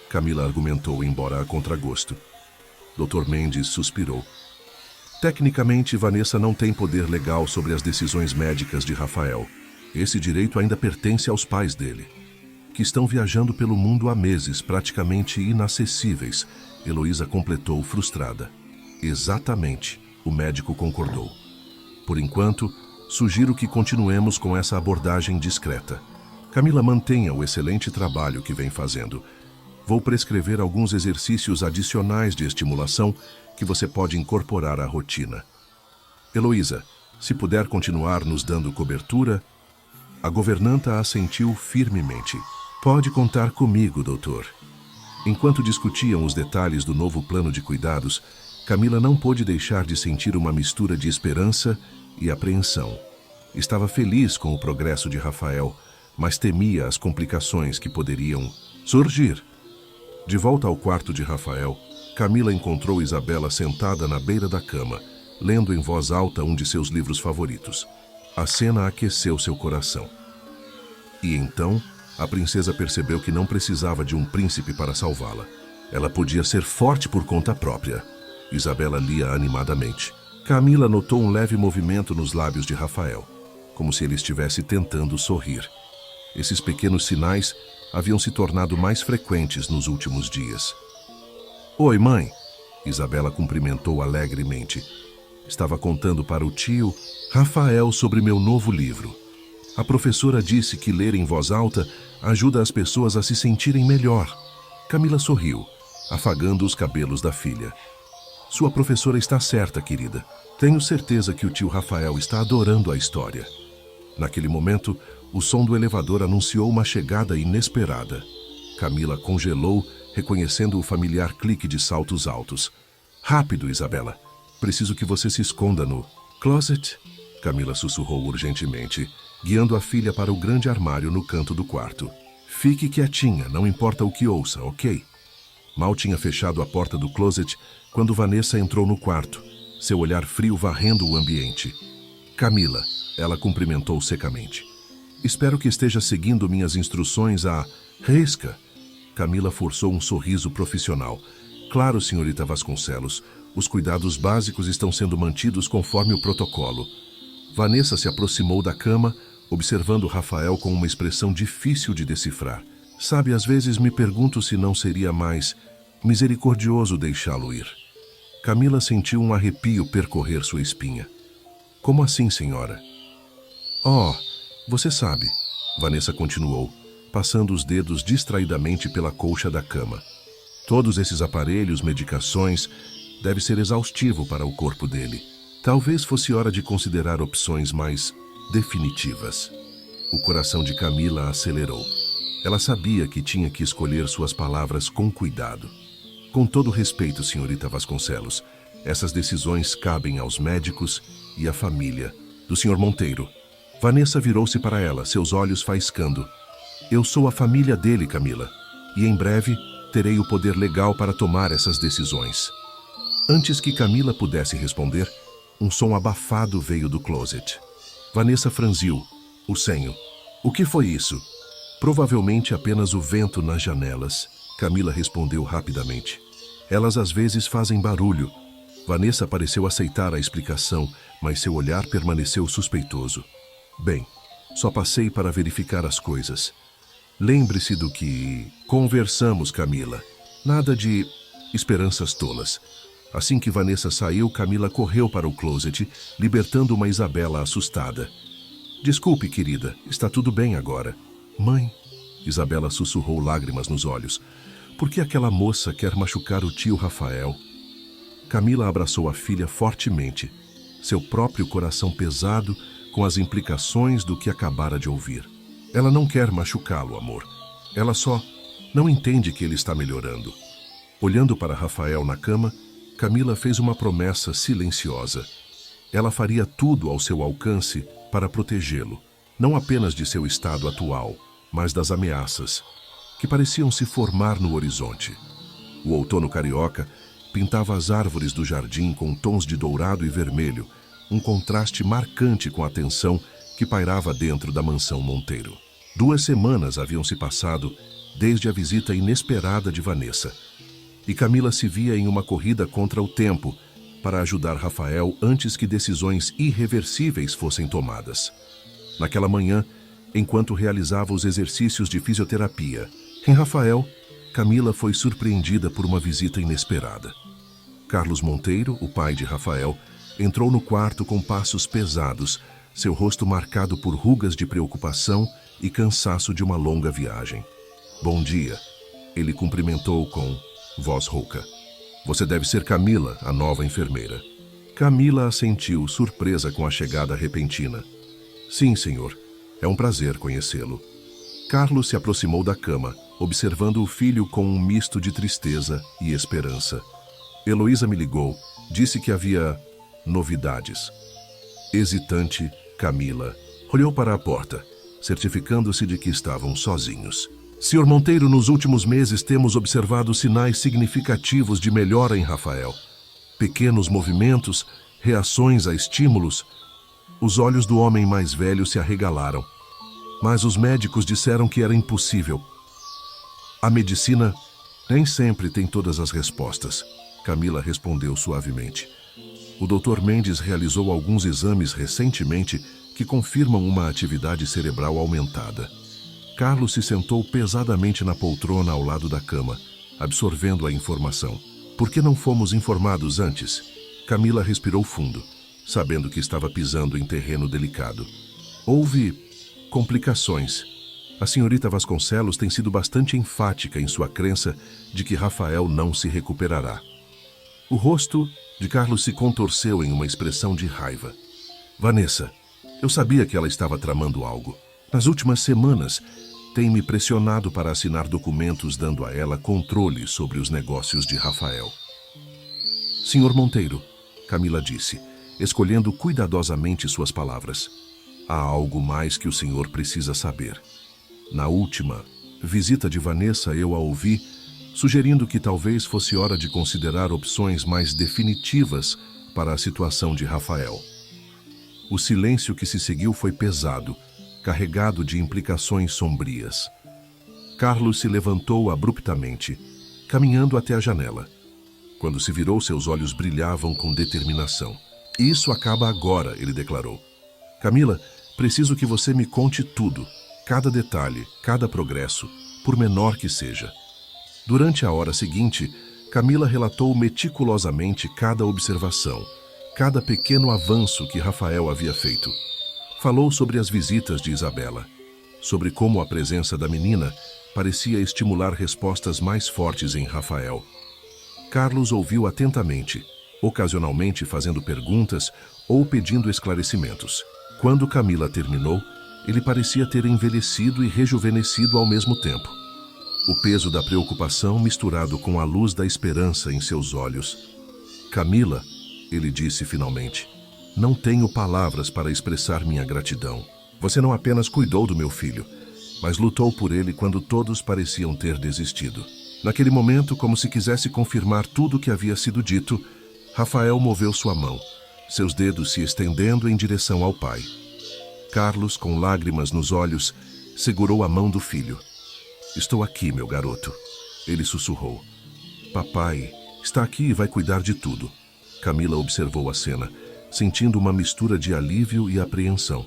Camila argumentou, embora a contragosto. Dr. Mendes suspirou. Tecnicamente, Vanessa não tem poder legal sobre as decisões médicas de Rafael. Esse direito ainda pertence aos pais dele. que estão viajando pelo mundo há meses, praticamente inacessíveis, Heloísa completou frustrada. Exatamente, o médico concordou. Por enquanto, sugiro que continuemos com essa abordagem discreta. Camila, mantenha o excelente trabalho que vem fazendo. Vou prescrever alguns exercícios adicionais de estimulação que você pode incorporar à rotina. Heloísa, se puder continuar nos dando cobertura... A governanta assentiu firmemente. Pode contar comigo, doutor. Enquanto discutiam os detalhes do novo plano de cuidados, Camila não pôde deixar de sentir uma mistura de esperança e apreensão. Estava feliz com o progresso de Rafael, mas temia as complicações que poderiam surgir. De volta ao quarto de Rafael, Camila encontrou Isabela sentada na beira da cama, lendo em voz alta um de seus livros favoritos. A cena aqueceu seu coração. E então, a princesa percebeu que não precisava de um príncipe para salvá-la. Ela podia ser forte por conta própria. Isabela lia animadamente. Camila notou um leve movimento nos lábios de Rafael, como se ele estivesse tentando sorrir. Esses pequenos sinais haviam se tornado mais frequentes nos últimos dias. Oi, mãe! Isabela cumprimentou alegremente. Estava contando para o tio Rafael sobre meu novo livro. A professora disse que ler em voz alta ajuda as pessoas a se sentirem melhor. Camila sorriu, afagando os cabelos da filha. Sua professora está certa, querida. Tenho certeza que o tio Rafael está adorando a história. Naquele momento, o som do elevador anunciou uma chegada inesperada. Camila congelou, reconhecendo o familiar clique de saltos altos. Rápido, Isabela. Preciso que você se esconda no closet. Camila sussurrou urgentemente, guiando a filha para o grande armário no canto do quarto. Fique quietinha, não importa o que ouça, ok? Mal tinha fechado a porta do closet quando Vanessa entrou no quarto, seu olhar frio varrendo o ambiente. Camila, ela cumprimentou secamente. Espero que esteja seguindo minhas instruções à risca. Camila forçou um sorriso profissional. Claro, senhorita Vasconcelos, os cuidados básicos estão sendo mantidos conforme o protocolo. Vanessa se aproximou da cama, observando Rafael com uma expressão difícil de decifrar. Sabe, às vezes me pergunto se não seria mais misericordioso deixá-lo ir. Camila sentiu um arrepio percorrer sua espinha. Como assim, senhora? Oh, você sabe, Vanessa continuou, passando os dedos distraidamente pela colcha da cama. Todos esses aparelhos, medicações, deve ser exaustivo para o corpo dele. Talvez fosse hora de considerar opções mais definitivas. O coração de Camila acelerou. Ela sabia que tinha que escolher suas palavras com cuidado. Com todo respeito, senhorita Vasconcelos, essas decisões cabem aos médicos e à família do senhor Monteiro. Vanessa virou-se para ela, seus olhos faiscando. Eu sou a família dele, Camila, e em breve terei o poder legal para tomar essas decisões. Antes que Camila pudesse responder, um som abafado veio do closet. Vanessa franziu o senho. O que foi isso? Provavelmente apenas o vento nas janelas. Camila respondeu rapidamente. Elas às vezes fazem barulho. Vanessa pareceu aceitar a explicação, mas seu olhar permaneceu suspeitoso. Bem, só passei para verificar as coisas. Lembre-se do que conversamos, Camila. Nada de esperanças tolas. Assim que Vanessa saiu, Camila correu para o closet, libertando uma Isabela assustada. Desculpe, querida, está tudo bem agora. Mãe, Isabela sussurrou, lágrimas nos olhos. Por que aquela moça quer machucar o tio Rafael? Camila abraçou a filha fortemente, seu próprio coração pesado com as implicações do que acabara de ouvir. Ela não quer machucá-lo, amor. Ela só não entende que ele está melhorando. Olhando para Rafael na cama, Camila fez uma promessa silenciosa. Ela faria tudo ao seu alcance para protegê-lo, não apenas de seu estado atual, mas das ameaças, que pareciam se formar no horizonte. O outono carioca pintava as árvores do jardim com tons de dourado e vermelho, um contraste marcante com a tensão que pairava dentro da mansão Monteiro. 2 semanas haviam se passado desde a visita inesperada de Vanessa, e Camila se via em uma corrida contra o tempo para ajudar Rafael antes que decisões irreversíveis fossem tomadas. Naquela manhã, enquanto realizava os exercícios de fisioterapia. Em Rafael, Camila foi surpreendida por uma visita inesperada. Carlos Monteiro, o pai de Rafael, entrou no quarto com passos pesados, seu rosto marcado por rugas de preocupação e cansaço de uma longa viagem. "Bom dia", ele cumprimentou com voz rouca. "Você deve ser Camila, a nova enfermeira." Camila assentiu, surpresa com a chegada repentina. "Sim, senhor. É um prazer conhecê-lo." Carlos se aproximou da cama, observando o filho com um misto de tristeza e esperança. "Heloísa me ligou, disse que havia novidades." Hesitante, Camila olhou para a porta, certificando-se de que estavam sozinhos. "Senhor Monteiro, nos últimos meses temos observado sinais significativos de melhora em Rafael. Pequenos movimentos, reações a estímulos." Os olhos do homem mais velho se arregalaram. "Mas os médicos disseram que era impossível." "A medicina nem sempre tem todas as respostas", Camila respondeu suavemente. "O Dr. Mendes realizou alguns exames recentemente que confirmam uma atividade cerebral aumentada." Carlos se sentou pesadamente na poltrona ao lado da cama, absorvendo a informação. "Por que não fomos informados antes?" Camila respirou fundo, sabendo que estava pisando em terreno delicado. "Houve complicações. A senhorita Vasconcelos tem sido bastante enfática em sua crença de que Rafael não se recuperará." O rosto de Carlos se contorceu em uma expressão de raiva. "Vanessa, eu sabia que ela estava tramando algo. Nas últimas semanas, tem me pressionado para assinar documentos dando a ela controle sobre os negócios de Rafael." "Senhor Monteiro", Camila disse, escolhendo cuidadosamente suas palavras, "há algo mais que o senhor precisa saber. Na última visita de Vanessa, eu a ouvi sugerindo que talvez fosse hora de considerar opções mais definitivas para a situação de Rafael." O silêncio que se seguiu foi pesado, carregado de implicações sombrias. Carlos se levantou abruptamente, caminhando até a janela. Quando se virou, seus olhos brilhavam com determinação. "Isso acaba agora", ele declarou. "Camila, preciso que você me conte tudo, cada detalhe, cada progresso, por menor que seja." Durante a hora seguinte, Camila relatou meticulosamente cada observação, cada pequeno avanço que Rafael havia feito. Falou sobre as visitas de Isabela, sobre como a presença da menina parecia estimular respostas mais fortes em Rafael. Carlos ouviu atentamente, ocasionalmente fazendo perguntas ou pedindo esclarecimentos. Quando Camila terminou, ele parecia ter envelhecido e rejuvenescido ao mesmo tempo. O peso da preocupação misturado com a luz da esperança em seus olhos. "Camila", ele disse finalmente, "não tenho palavras para expressar minha gratidão. Você não apenas cuidou do meu filho, mas lutou por ele quando todos pareciam ter desistido." Naquele momento, como se quisesse confirmar tudo o que havia sido dito, Rafael moveu sua mão, seus dedos se estendendo em direção ao pai. Carlos, com lágrimas nos olhos, segurou a mão do filho. "Estou aqui, meu garoto", ele sussurrou. "Papai está aqui e vai cuidar de tudo." Camila observou a cena, sentindo uma mistura de alívio e apreensão.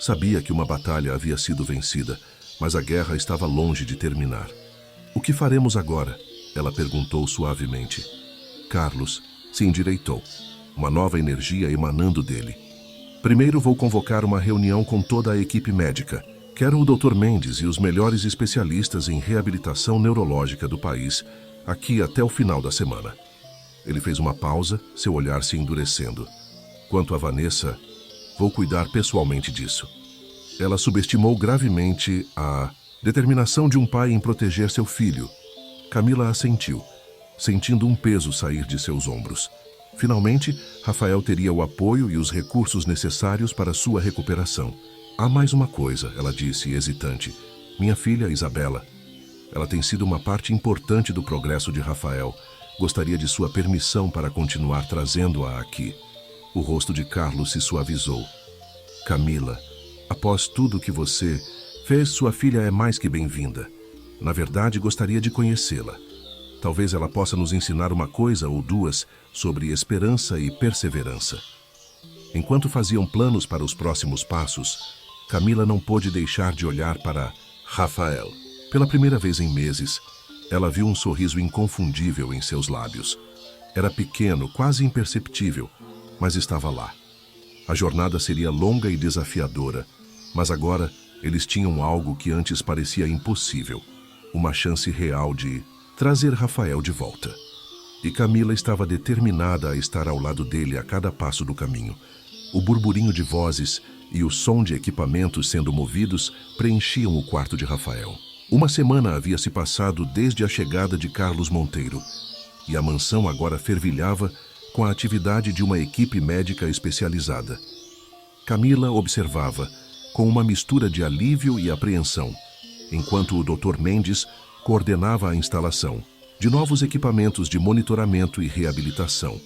Sabia que uma batalha havia sido vencida, mas a guerra estava longe de terminar. "O que faremos agora?" ela perguntou suavemente. Carlos se endireitou, uma nova energia emanando dele. "Primeiro vou convocar uma reunião com toda a equipe médica. Quero o Dr. Mendes e os melhores especialistas em reabilitação neurológica do país, aqui até o final da semana." Ele fez uma pausa, seu olhar se endurecendo. "Quanto a Vanessa, vou cuidar pessoalmente disso." Ela subestimou gravemente a determinação de um pai em proteger seu filho. Camila assentiu, sentindo um peso sair de seus ombros. Finalmente, Rafael teria o apoio e os recursos necessários para sua recuperação. "Há mais uma coisa", ela disse, hesitante. "Minha filha, Isabela. Ela tem sido uma parte importante do progresso de Rafael. Gostaria de sua permissão para continuar trazendo-a aqui." O rosto de Carlos se suavizou. "Camila, após tudo o que você fez, sua filha é mais que bem-vinda. Na verdade, gostaria de conhecê-la. Talvez ela possa nos ensinar uma coisa ou duas sobre esperança e perseverança." Enquanto faziam planos para os próximos passos, Camila não pôde deixar de olhar para Rafael. Pela primeira vez em meses, ela viu um sorriso inconfundível em seus lábios. Era pequeno, quase imperceptível, mas estava lá. A jornada seria longa e desafiadora, mas agora eles tinham algo que antes parecia impossível. Uma chance real de trazer Rafael de volta. E Camila estava determinada a estar ao lado dele a cada passo do caminho. O burburinho de vozes e o som de equipamentos sendo movidos preenchiam o quarto de Rafael. Uma semana havia se passado desde a chegada de Carlos Monteiro, e a mansão agora fervilhava com a atividade de uma equipe médica especializada. Camila observava, com uma mistura de alívio e apreensão, enquanto o Dr. Mendes coordenava a instalação de novos equipamentos de monitoramento e reabilitação.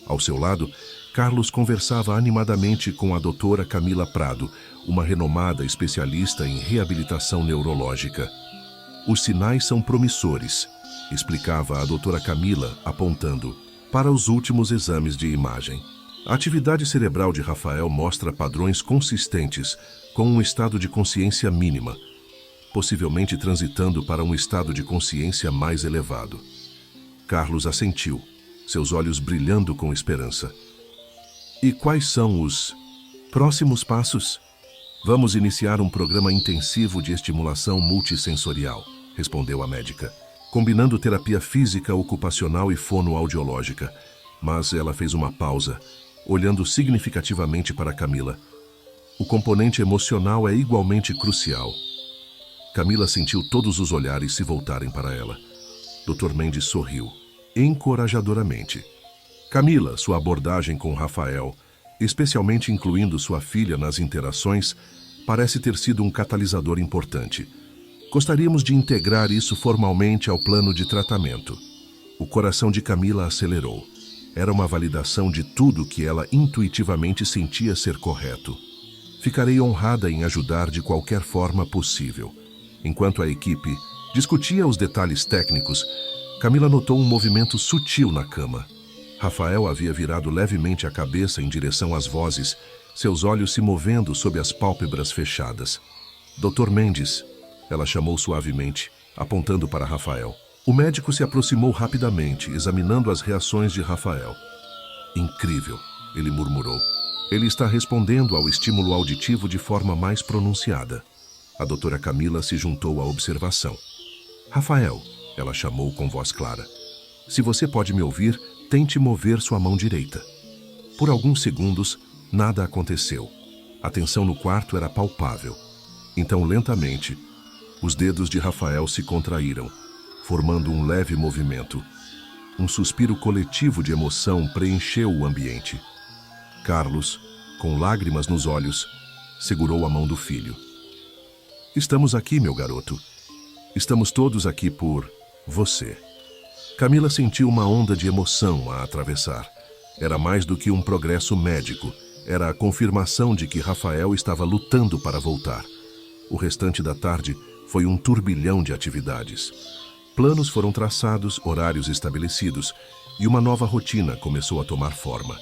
Ao seu lado, Carlos conversava animadamente com a doutora Camila Prado, uma renomada especialista em reabilitação neurológica. Os sinais são promissores, explicava a doutora Camila, apontando para os últimos exames de imagem. A atividade cerebral de Rafael mostra padrões consistentes com um estado de consciência mínima, possivelmente transitando para um estado de consciência mais elevado. Carlos assentiu, seus olhos brilhando com esperança. E quais são os próximos passos? Vamos iniciar um programa intensivo de estimulação multissensorial, respondeu a médica, combinando terapia física, ocupacional e fonoaudiológica. Mas ela fez uma pausa, olhando significativamente para Camila. O componente emocional é igualmente crucial. Camila sentiu todos os olhares se voltarem para ela. Dr. Mendes sorriu, encorajadoramente. Camila, sua abordagem com Rafael, especialmente incluindo sua filha nas interações, parece ter sido um catalisador importante. Gostaríamos de integrar isso formalmente ao plano de tratamento. O coração de Camila acelerou. Era uma validação de tudo que ela intuitivamente sentia ser correto. Ficarei honrada em ajudar de qualquer forma possível. Enquanto a equipe discutia os detalhes técnicos, Camila notou um movimento sutil na cama. Rafael havia virado levemente a cabeça em direção às vozes, seus olhos se movendo sob as pálpebras fechadas. Dr. Mendes, ela chamou suavemente, apontando para Rafael. O médico se aproximou rapidamente, examinando as reações de Rafael. Incrível, ele murmurou. Ele está respondendo ao estímulo auditivo de forma mais pronunciada. A doutora Camila se juntou à observação. Rafael, ela chamou com voz clara. Se você pode me ouvir, tente mover sua mão direita. Por alguns segundos, nada aconteceu. A tensão no quarto era palpável. Então, lentamente, os dedos de Rafael se contraíram, formando um leve movimento. Um suspiro coletivo de emoção preencheu o ambiente. Carlos, com lágrimas nos olhos, segurou a mão do filho. Estamos aqui, meu garoto. Estamos todos aqui por você. Camila sentiu uma onda de emoção a atravessar. Era mais do que um progresso médico. Era a confirmação de que Rafael estava lutando para voltar. O restante da tarde foi um turbilhão de atividades. Planos foram traçados, horários estabelecidos, e uma nova rotina começou a tomar forma.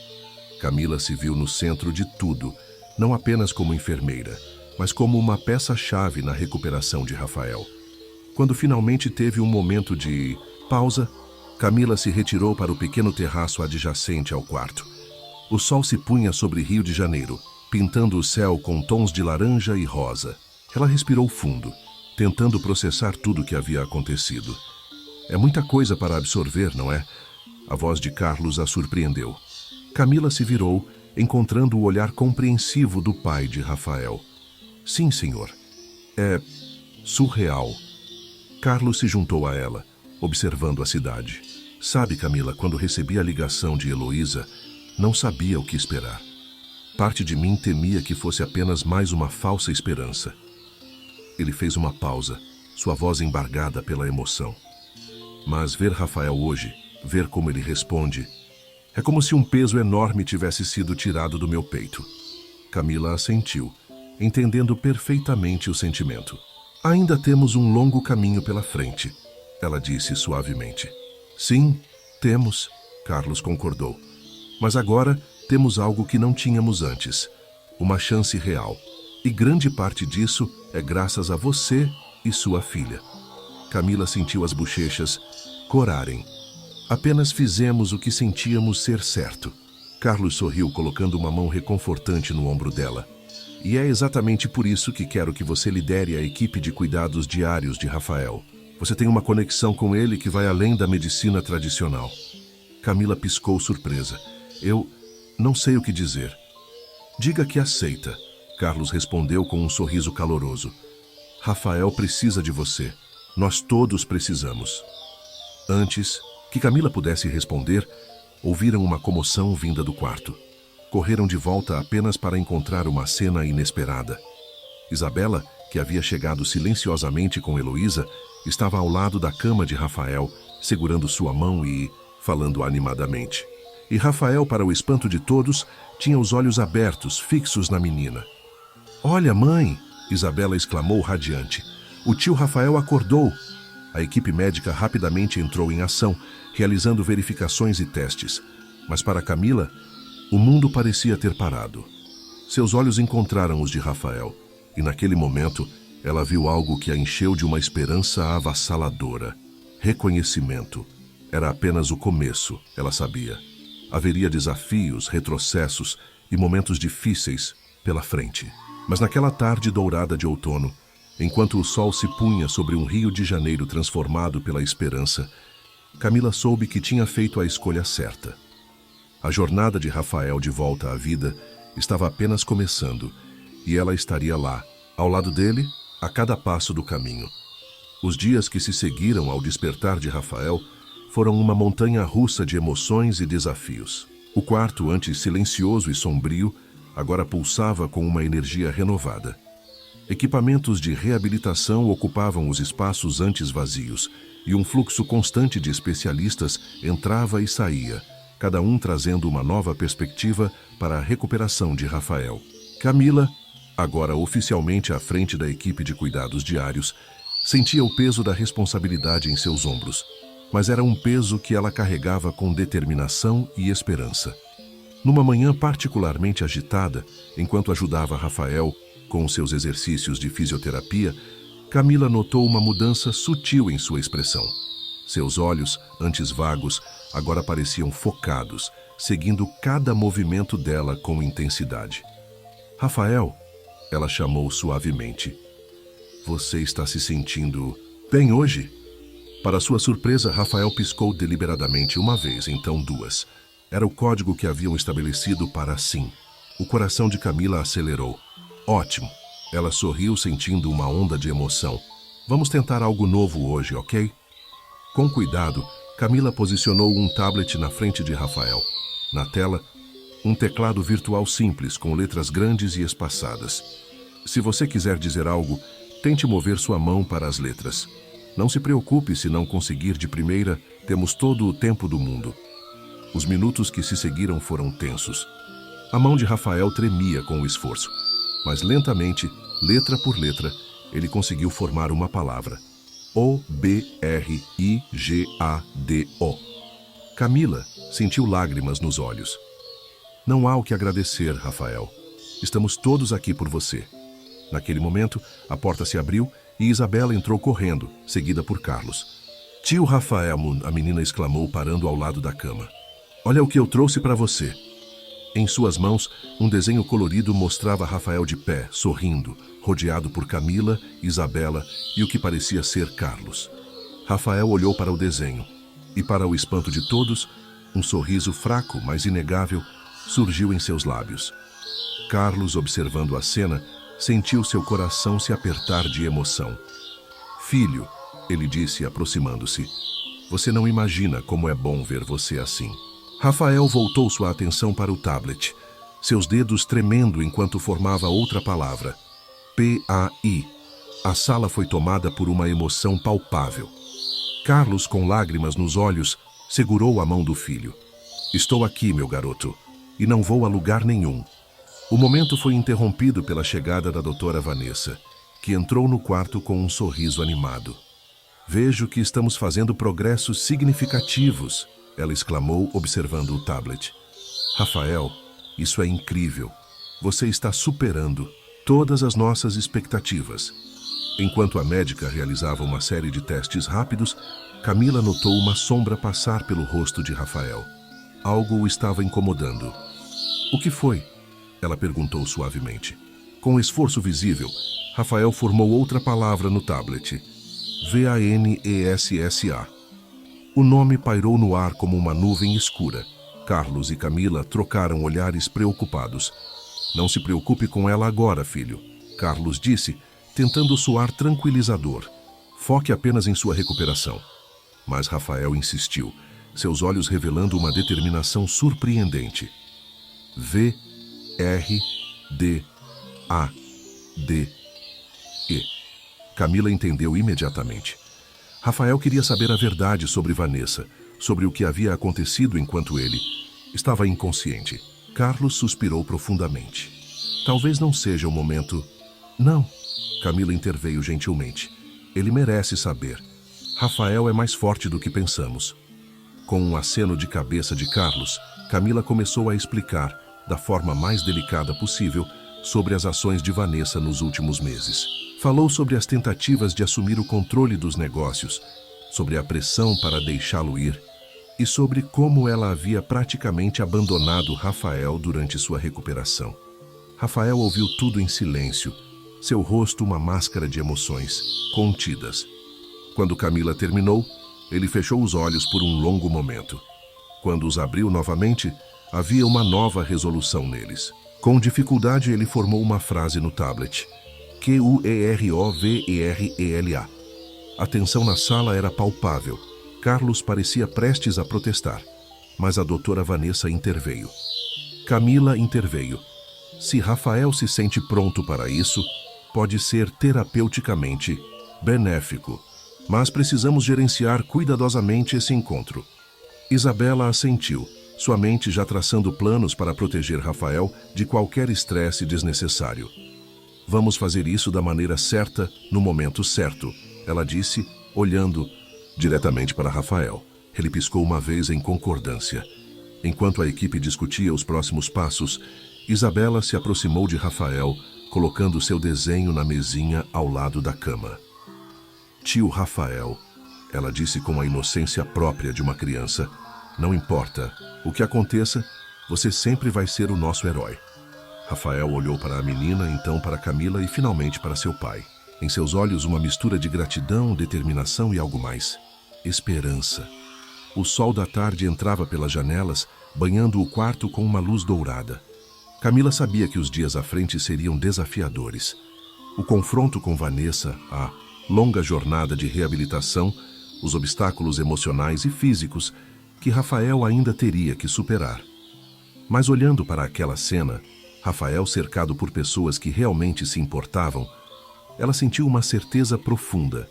Camila se viu no centro de tudo, não apenas como enfermeira, mas como uma peça-chave na recuperação de Rafael. Quando finalmente teve um momento de pausa, Camila se retirou para o pequeno terraço adjacente ao quarto. O sol se punha sobre Rio de Janeiro, pintando o céu com tons de laranja e rosa. Ela respirou fundo, tentando processar tudo o que havia acontecido. É muita coisa para absorver, não é? A voz de Carlos a surpreendeu. Camila se virou, encontrando o olhar compreensivo do pai de Rafael. Sim, senhor. É surreal. Carlos se juntou a ela, observando a cidade. Sabe, Camila, quando recebi a ligação de Heloísa, não sabia o que esperar. Parte de mim temia que fosse apenas mais uma falsa esperança. Ele fez uma pausa, sua voz embargada pela emoção. Mas ver Rafael hoje, ver como ele responde, é como se um peso enorme tivesse sido tirado do meu peito. Camila assentiu, entendendo perfeitamente o sentimento. Ainda temos um longo caminho pela frente, ela disse suavemente. Sim, temos, Carlos concordou. Mas agora temos algo que não tínhamos antes, uma chance real. E grande parte disso é graças a você e sua filha. Camila sentiu as bochechas corarem. Apenas fizemos o que sentíamos ser certo. Carlos sorriu, colocando uma mão reconfortante no ombro dela. E é exatamente por isso que quero que você lidere a equipe de cuidados diários de Rafael. Você tem uma conexão com ele que vai além da medicina tradicional. Camila piscou surpresa. Eu não sei o que dizer. Diga que aceita. Carlos respondeu com um sorriso caloroso. Rafael precisa de você. Nós todos precisamos. Antes que Camila pudesse responder, ouviram uma comoção vinda do quarto. Correram de volta apenas para encontrar uma cena inesperada. Isabela, que havia chegado silenciosamente com Heloísa, estava ao lado da cama de Rafael, segurando sua mão e falando animadamente. E Rafael, para o espanto de todos, tinha os olhos abertos, fixos na menina. "Olha, mãe!" Isabela exclamou radiante. "O tio Rafael acordou!" A equipe médica rapidamente entrou em ação, realizando verificações e testes. Mas para Camila, o mundo parecia ter parado. Seus olhos encontraram os de Rafael, e naquele momento ela viu algo que a encheu de uma esperança avassaladora. Reconhecimento. Era apenas o começo, ela sabia. Haveria desafios, retrocessos e momentos difíceis pela frente. Mas naquela tarde dourada de outono, enquanto o sol se punha sobre um Rio de Janeiro transformado pela esperança, Camila soube que tinha feito a escolha certa. A jornada de Rafael de volta à vida estava apenas começando, e ela estaria lá, ao lado dele, a cada passo do caminho. Os dias que se seguiram ao despertar de Rafael foram uma montanha-russa de emoções e desafios. O quarto, antes silencioso e sombrio, agora pulsava com uma energia renovada. Equipamentos de reabilitação ocupavam os espaços antes vazios, e um fluxo constante de especialistas entrava e saía, cada um trazendo uma nova perspectiva para a recuperação de Rafael. Camila, agora oficialmente à frente da equipe de cuidados diários, sentia o peso da responsabilidade em seus ombros, mas era um peso que ela carregava com determinação e esperança. Numa manhã particularmente agitada, enquanto ajudava Rafael com seus exercícios de fisioterapia, Camila notou uma mudança sutil em sua expressão. Seus olhos, antes vagos, agora pareciam focados, seguindo cada movimento dela com intensidade. "Rafael", ela chamou suavemente. "Você está se sentindo bem hoje?" Para sua surpresa, Rafael piscou deliberadamente uma vez, então duas. Era o código que haviam estabelecido para sim. O coração de Camila acelerou. "Ótimo." Ela sorriu, sentindo uma onda de emoção. "Vamos tentar algo novo hoje, ok?" Com cuidado, Camila posicionou um tablet na frente de Rafael. Na tela, um teclado virtual simples com letras grandes e espaçadas. Se você quiser dizer algo, tente mover sua mão para as letras. Não se preocupe se não conseguir de primeira, temos todo o tempo do mundo. Os minutos que se seguiram foram tensos. A mão de Rafael tremia com o esforço, mas lentamente, letra por letra, ele conseguiu formar uma palavra. O-B-R-I-G-A-D-O. Camila sentiu lágrimas nos olhos. "Não há o que agradecer, Rafael. Estamos todos aqui por você." Naquele momento, a porta se abriu e Isabela entrou correndo, seguida por Carlos. "Tio Rafael", a menina exclamou, parando ao lado da cama. "Olha o que eu trouxe para você." Em suas mãos, um desenho colorido mostrava Rafael de pé, sorrindo, rodeado por Camila, Isabela e o que parecia ser Carlos. Rafael olhou para o desenho e, para o espanto de todos, um sorriso fraco, mas inegável, surgiu em seus lábios. Carlos, observando a cena, sentiu seu coração se apertar de emoção. "Filho", ele disse, aproximando-se, "você não imagina como é bom ver você assim." Rafael voltou sua atenção para o tablet, seus dedos tremendo enquanto formava outra palavra. P-A-I. A sala foi tomada por uma emoção palpável. Carlos, com lágrimas nos olhos, segurou a mão do filho. "Estou aqui, meu garoto, e não vou a lugar nenhum." O momento foi interrompido pela chegada da doutora Vanessa, que entrou no quarto com um sorriso animado. "Vejo que estamos fazendo progressos significativos", ela exclamou, observando o tablet. "Rafael, isso é incrível. Você está superando todas as nossas expectativas. Enquanto a médica realizava uma série de testes rápidos, Camila notou uma sombra passar pelo rosto de Rafael. Algo o estava incomodando. O que foi? Ela perguntou suavemente. Com esforço visível, Rafael formou outra palavra no tablet. Vanessa. O nome pairou no ar como uma nuvem escura. Carlos e Camila trocaram olhares preocupados. Não se preocupe com ela agora, filho, Carlos disse, tentando soar tranquilizador. Foque apenas em sua recuperação. Mas Rafael insistiu, seus olhos revelando uma determinação surpreendente. V-R-D-A-D-E. Camila entendeu imediatamente. Rafael queria saber a verdade sobre Vanessa, sobre o que havia acontecido enquanto ele estava inconsciente. Carlos suspirou profundamente. Talvez não seja o momento... Não, Camila interveio gentilmente. Ele merece saber. Rafael é mais forte do que pensamos. Com um aceno de cabeça de Carlos, Camila começou a explicar, da forma mais delicada possível, sobre as ações de Vanessa nos últimos meses. Falou sobre as tentativas de assumir o controle dos negócios, sobre a pressão para deixá-lo ir e sobre como ela havia praticamente abandonado Rafael durante sua recuperação. Rafael ouviu tudo em silêncio, seu rosto uma máscara de emoções, contidas. Quando Camila terminou, ele fechou os olhos por um longo momento. Quando os abriu novamente, havia uma nova resolução neles. Com dificuldade, ele formou uma frase no tablet. Queroverela. A tensão na sala era palpável. Carlos parecia prestes a protestar, mas a doutora Vanessa interveio. Camila interveio. Se Rafael se sente pronto para isso, pode ser terapeuticamente benéfico, mas precisamos gerenciar cuidadosamente esse encontro. Isabela assentiu, sua mente já traçando planos para proteger Rafael de qualquer estresse desnecessário. Vamos fazer isso da maneira certa, no momento certo, ela disse, olhando diretamente para Rafael. Ele piscou uma vez em concordância. Enquanto a equipe discutia os próximos passos, Isabela se aproximou de Rafael, colocando seu desenho na mesinha ao lado da cama. Tio Rafael, ela disse com a inocência própria de uma criança, não importa o que aconteça, você sempre vai ser o nosso herói. Rafael olhou para a menina, então para Camila e finalmente para seu pai. Em seus olhos uma mistura de gratidão, determinação e algo mais. Esperança. O sol da tarde entrava pelas janelas, banhando o quarto com uma luz dourada. Camila sabia que os dias à frente seriam desafiadores. O confronto com Vanessa, a longa jornada de reabilitação, os obstáculos emocionais e físicos que Rafael ainda teria que superar. Mas olhando para aquela cena, Rafael cercado por pessoas que realmente se importavam, ela sentiu uma certeza profunda.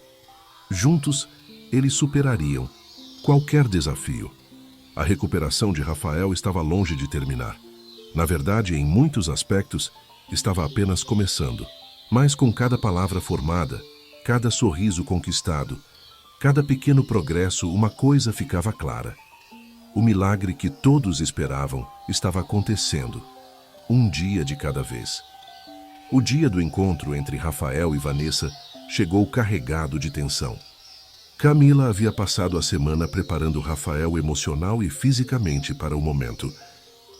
Juntos, eles superariam qualquer desafio. A recuperação de Rafael estava longe de terminar. Na verdade, em muitos aspectos, estava apenas começando. Mas com cada palavra formada, cada sorriso conquistado, cada pequeno progresso, uma coisa ficava clara. O milagre que todos esperavam estava acontecendo, um dia de cada vez. O dia do encontro entre Rafael e Vanessa chegou carregado de tensão. Camila havia passado a semana preparando Rafael emocional e fisicamente para o momento,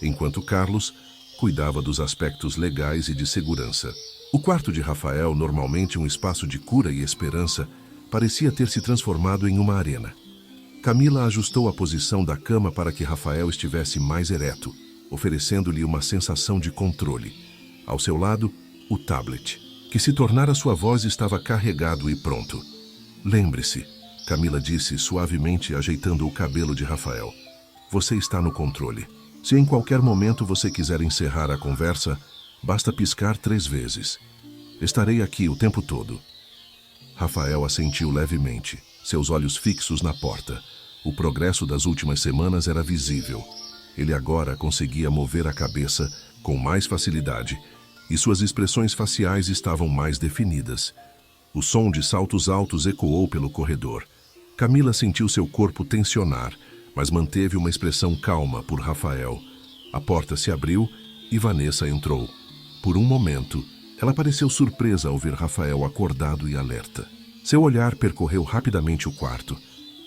enquanto Carlos cuidava dos aspectos legais e de segurança. O quarto de Rafael, normalmente um espaço de cura e esperança, parecia ter se transformado em uma arena. Camila ajustou a posição da cama para que Rafael estivesse mais ereto, oferecendo-lhe uma sensação de controle. Ao seu lado, o tablet, que se tornara sua voz, estava carregado e pronto. Lembre-se, Camila disse suavemente, ajeitando o cabelo de Rafael. Você está no controle. Se em qualquer momento você quiser encerrar a conversa, basta piscar 3 vezes. Estarei aqui o tempo todo. Rafael assentiu levemente, seus olhos fixos na porta. O progresso das últimas semanas era visível. Ele agora conseguia mover a cabeça com mais facilidade e suas expressões faciais estavam mais definidas. O som de saltos altos ecoou pelo corredor. Camila sentiu seu corpo tensionar, mas manteve uma expressão calma por Rafael. A porta se abriu e Vanessa entrou. Por um momento, Ela pareceu surpresa ao ver Rafael acordado e alerta. Seu olhar percorreu rapidamente o quarto,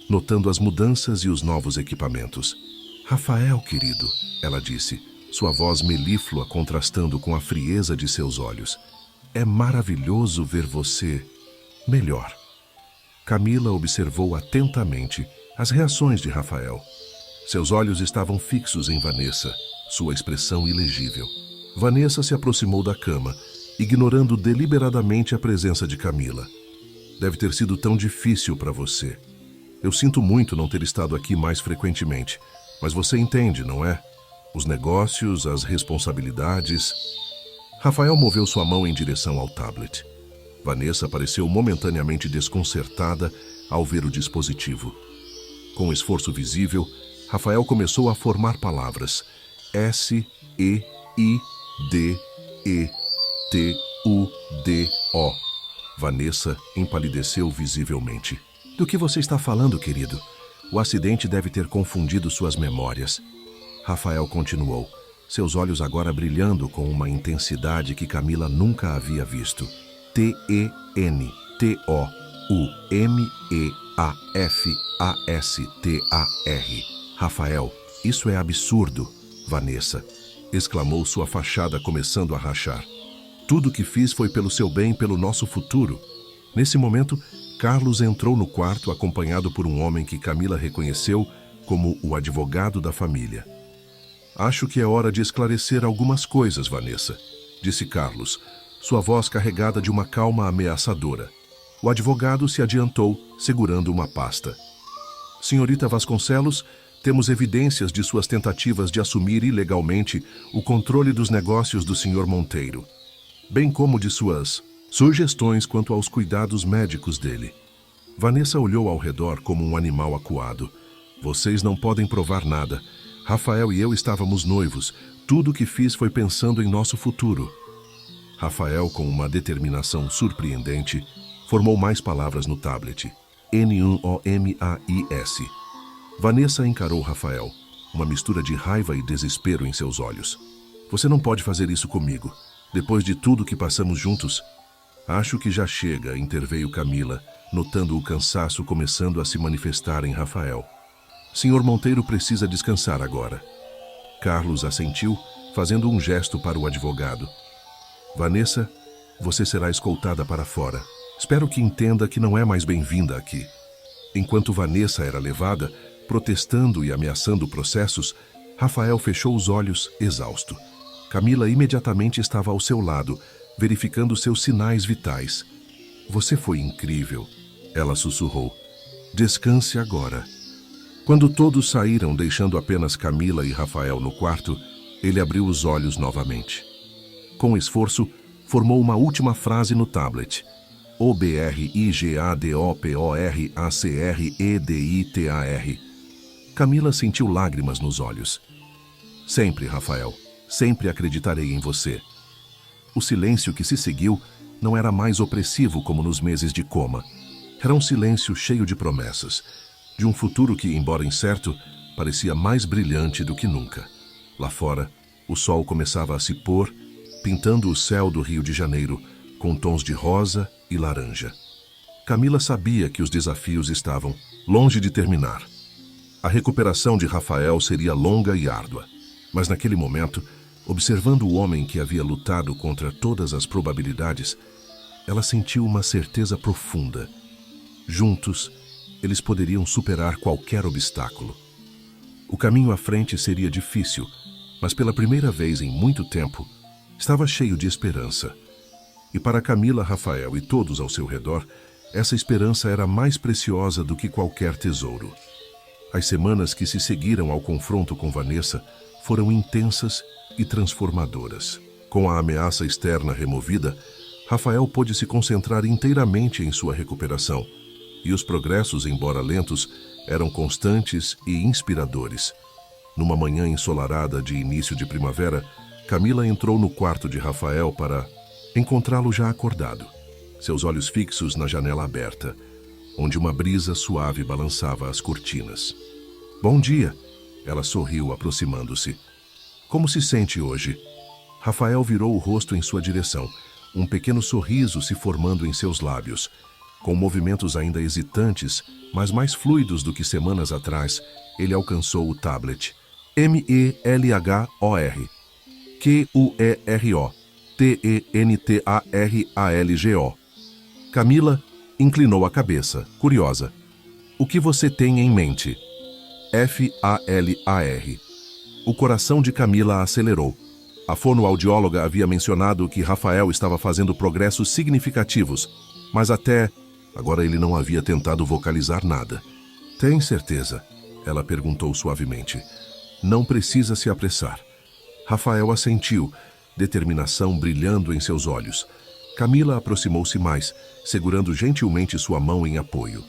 notando as mudanças e os novos equipamentos. Rafael, querido, ela disse, sua voz melíflua contrastando com a frieza de seus olhos. É maravilhoso ver você melhor. Camila observou atentamente as reações de Rafael. Seus olhos estavam fixos em Vanessa, sua expressão ilegível. Vanessa se aproximou da cama, ignorando deliberadamente a presença de Camila. Deve ter sido tão difícil para você. Eu sinto muito não ter estado aqui mais frequentemente, mas você entende, não é? Os negócios, as responsabilidades... Rafael moveu sua mão em direção ao tablet. Vanessa pareceu momentaneamente desconcertada ao ver o dispositivo. Com esforço visível, Rafael começou a formar palavras. S-E-I-D-E-T-U-D-O. Vanessa empalideceu visivelmente. Do que você está falando, querido? O acidente deve ter confundido suas memórias. Rafael continuou, seus olhos agora brilhando com uma intensidade que Camila nunca havia visto. T-E-N-T-O-U-M-E-A-F-A-S-T-A-R. Rafael, isso é absurdo, Vanessa, exclamou sua fachada começando a rachar. Tudo o que fiz foi pelo seu bem e pelo nosso futuro. Nesse momento, Carlos entrou no quarto acompanhado por um homem que Camila reconheceu como o advogado da família. Acho que é hora de esclarecer algumas coisas, Vanessa, disse Carlos, sua voz carregada de uma calma ameaçadora. O advogado se adiantou, segurando uma pasta. Senhorita Vasconcelos, temos evidências de suas tentativas de assumir ilegalmente o controle dos negócios do Sr. Monteiro, bem como de suas sugestões quanto aos cuidados médicos dele. Vanessa olhou ao redor como um animal acuado. Vocês não podem provar nada. Rafael e eu estávamos noivos. Tudo o que fiz foi pensando em nosso futuro. Rafael, com uma determinação surpreendente, formou mais palavras no tablet. N-U-O-M-A-I-S. Vanessa encarou Rafael, uma mistura de raiva e desespero em seus olhos. Você não pode fazer isso comigo. Depois de tudo que passamos juntos... Acho que já chega, interveio Camila, notando o cansaço começando a se manifestar em Rafael. Senhor Monteiro precisa descansar agora. Carlos assentiu, fazendo um gesto para o advogado. Vanessa, você será escoltada para fora. Espero que entenda que não é mais bem-vinda aqui. Enquanto Vanessa era levada, protestando e ameaçando processos, Rafael fechou os olhos, exausto. Camila imediatamente estava ao seu lado, verificando seus sinais vitais. Você foi incrível, ela sussurrou. Descanse agora. Quando todos saíram, deixando apenas Camila e Rafael no quarto, ele abriu os olhos novamente. Com esforço, formou uma última frase no tablet. O-B-R-I-G-A-D-O-P-O-R-A-C-R-E-D-I-T-A-R. Camila sentiu lágrimas nos olhos. Sempre, Rafael. Sempre acreditarei em você. O silêncio que se seguiu não era mais opressivo como nos meses de coma. Era um silêncio cheio de promessas, de um futuro que, embora incerto, parecia mais brilhante do que nunca. Lá fora, o sol começava a se pôr, pintando o céu do Rio de Janeiro com tons de rosa e laranja. Camila sabia que os desafios estavam longe de terminar. A recuperação de Rafael seria longa e árdua, mas naquele momento, observando o homem que havia lutado contra todas as probabilidades, ela sentiu uma certeza profunda. Juntos, eles poderiam superar qualquer obstáculo. O caminho à frente seria difícil, mas pela primeira vez em muito tempo, estava cheio de esperança. E para Camila, Rafael e todos ao seu redor, essa esperança era mais preciosa do que qualquer tesouro. As semanas que se seguiram ao confronto com Vanessa foram intensas e transformadoras. Com a ameaça externa removida, Rafael pôde se concentrar inteiramente em sua recuperação, e os progressos, embora lentos, eram constantes e inspiradores. Numa manhã ensolarada de início de primavera, Camila entrou no quarto de Rafael para encontrá-lo já acordado, seus olhos fixos na janela aberta, onde uma brisa suave balançava as cortinas. Bom dia, ela sorriu aproximando-se. Como se sente hoje? Rafael virou o rosto em sua direção, um pequeno sorriso se formando em seus lábios. Com movimentos ainda hesitantes, mas mais fluidos do que semanas atrás, ele alcançou o tablet. MELHOR QUERO TENTARALGO. Camila inclinou a cabeça, curiosa. O que você tem em mente? FALAR. O coração de Camila acelerou. A fonoaudióloga havia mencionado que Rafael estava fazendo progressos significativos, mas até agora ele não havia tentado vocalizar nada. Tem certeza? Ela perguntou suavemente. Não precisa se apressar. Rafael assentiu, determinação brilhando em seus olhos. Camila aproximou-se mais, segurando gentilmente sua mão em apoio.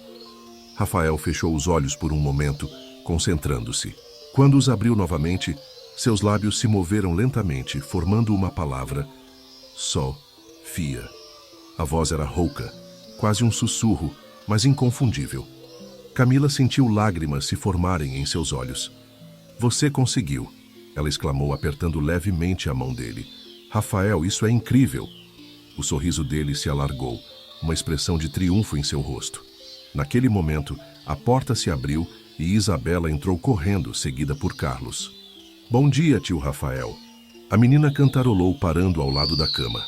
Rafael fechou os olhos por um momento, concentrando-se. Quando os abriu novamente, seus lábios se moveram lentamente, formando uma palavra. Sofia. A voz era rouca, quase um sussurro, mas inconfundível. Camila sentiu lágrimas se formarem em seus olhos. Você conseguiu, ela exclamou, apertando levemente a mão dele. Rafael, isso é incrível. O sorriso dele se alargou, uma expressão de triunfo em seu rosto. Naquele momento, a porta se abriu e Isabela entrou correndo, seguida por Carlos. Bom dia, tio Rafael. A menina cantarolou, parando ao lado da cama.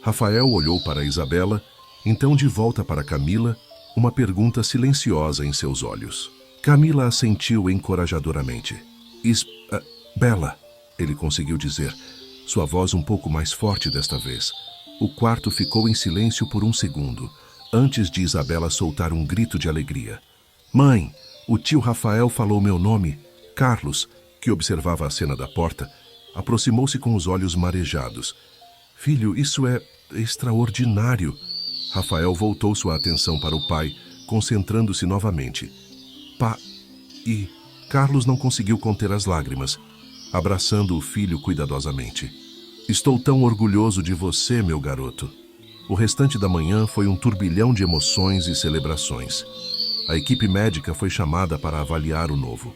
Rafael olhou para Isabela, então de volta para Camila, uma pergunta silenciosa em seus olhos. Camila assentiu encorajadoramente. Bela, ele conseguiu dizer, sua voz um pouco mais forte desta vez. O quarto ficou em silêncio por um segundo, antes de Isabela soltar um grito de alegria. Mãe, o tio Rafael falou meu nome. Carlos, que observava a cena da porta, aproximou-se com os olhos marejados. Filho, isso é extraordinário. Rafael voltou sua atenção para o pai, concentrando-se novamente. E Carlos não conseguiu conter as lágrimas, abraçando o filho cuidadosamente. Estou tão orgulhoso de você, meu garoto. O restante da manhã foi um turbilhão de emoções e celebrações. A equipe médica foi chamada para avaliar o novo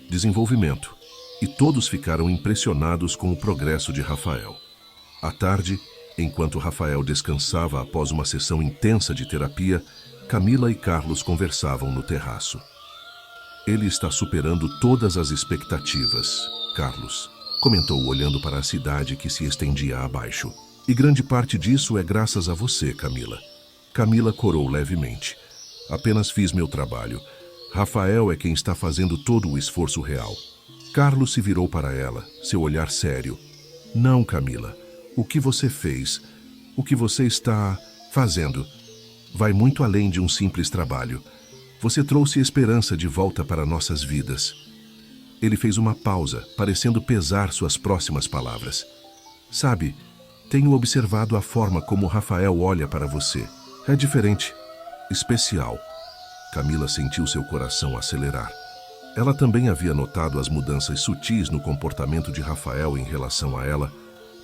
desenvolvimento, e todos ficaram impressionados com o progresso de Rafael. À tarde, enquanto Rafael descansava após uma sessão intensa de terapia, Camila e Carlos conversavam no terraço. Ele está superando todas as expectativas, Carlos comentou, olhando para a cidade que se estendia abaixo. E grande parte disso é graças a você, Camila. Camila corou levemente. Apenas fiz meu trabalho. Rafael é quem está fazendo todo o esforço real. Carlos se virou para ela, seu olhar sério. Não, Camila. O que você fez, o que você está fazendo, vai muito além de um simples trabalho. Você trouxe esperança de volta para nossas vidas. Ele fez uma pausa, parecendo pesar suas próximas palavras. Sabe, tenho observado a forma como Rafael olha para você. É diferente, especial. Camila sentiu seu coração acelerar. Ela também havia notado as mudanças sutis no comportamento de Rafael em relação a ela,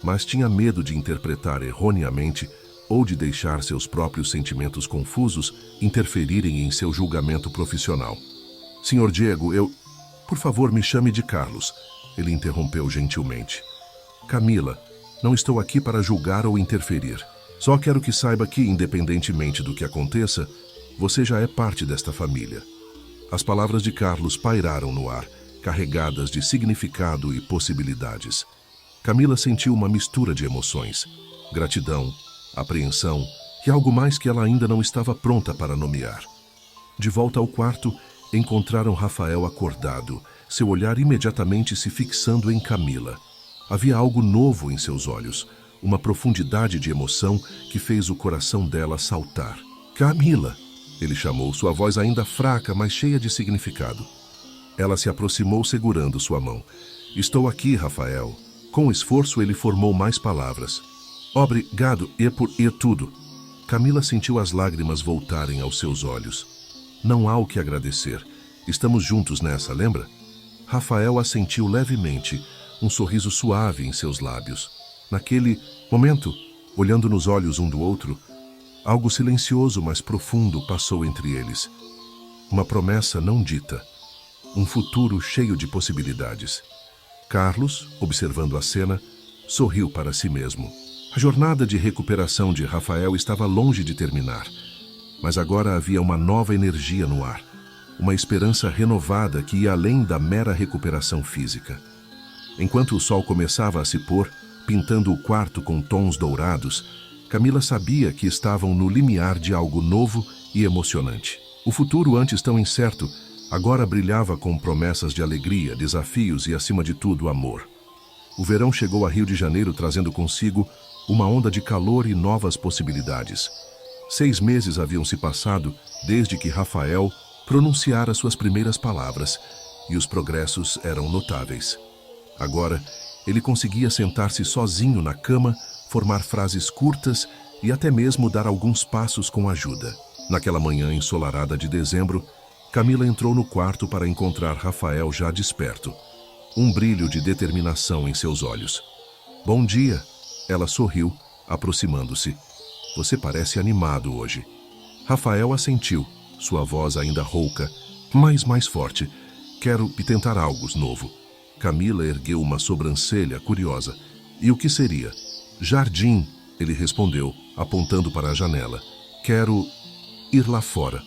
mas tinha medo de interpretar erroneamente ou de deixar seus próprios sentimentos confusos interferirem em seu julgamento profissional. Senhor Diego, Por favor, me chame de Carlos, ele interrompeu gentilmente. Camila, não estou aqui para julgar ou interferir. Só quero que saiba que, independentemente do que aconteça, você já é parte desta família. As palavras de Carlos pairaram no ar, carregadas de significado e possibilidades. Camila sentiu uma mistura de emoções, gratidão, apreensão e algo mais que ela ainda não estava pronta para nomear. De volta ao quarto, encontraram Rafael acordado, seu olhar imediatamente se fixando em Camila. Havia algo novo em seus olhos, uma profundidade de emoção que fez o coração dela saltar. Camila! Ele chamou, sua voz ainda fraca, mas cheia de significado. Ela se aproximou segurando sua mão. Estou aqui, Rafael. Com esforço, ele formou mais palavras. Obrigado e por tudo. Camila sentiu as lágrimas voltarem aos seus olhos. Não há o que agradecer. Estamos juntos nessa, lembra? Rafael assentiu levemente, um sorriso suave em seus lábios. Naquele momento, olhando nos olhos um do outro, algo silencioso, mas profundo passou entre eles. Uma promessa não dita. Um futuro cheio de possibilidades. Carlos, observando a cena, sorriu para si mesmo. A jornada de recuperação de Rafael estava longe de terminar, mas agora havia uma nova energia no ar, uma esperança renovada que ia além da mera recuperação física. Enquanto o sol começava a se pôr, pintando o quarto com tons dourados, Camila sabia que estavam no limiar de algo novo e emocionante. O futuro, antes tão incerto, agora brilhava com promessas de alegria, desafios e, acima de tudo, amor. O verão chegou a Rio de Janeiro trazendo consigo uma onda de calor e novas possibilidades. 6 meses haviam se passado desde que Rafael pronunciara suas primeiras palavras, e os progressos eram notáveis. Agora, ele conseguia sentar-se sozinho na cama, formar frases curtas e até mesmo dar alguns passos com ajuda. Naquela manhã ensolarada de dezembro, Camila entrou no quarto para encontrar Rafael já desperto, um brilho de determinação em seus olhos. "Bom dia", ela sorriu, aproximando-se. "Você parece animado hoje." Rafael assentiu, sua voz ainda rouca, mas mais forte. "Quero tentar algo novo." Camila ergueu uma sobrancelha curiosa. "E o que seria?" "Jardim", ele respondeu, apontando para a janela. "Quero ir lá fora."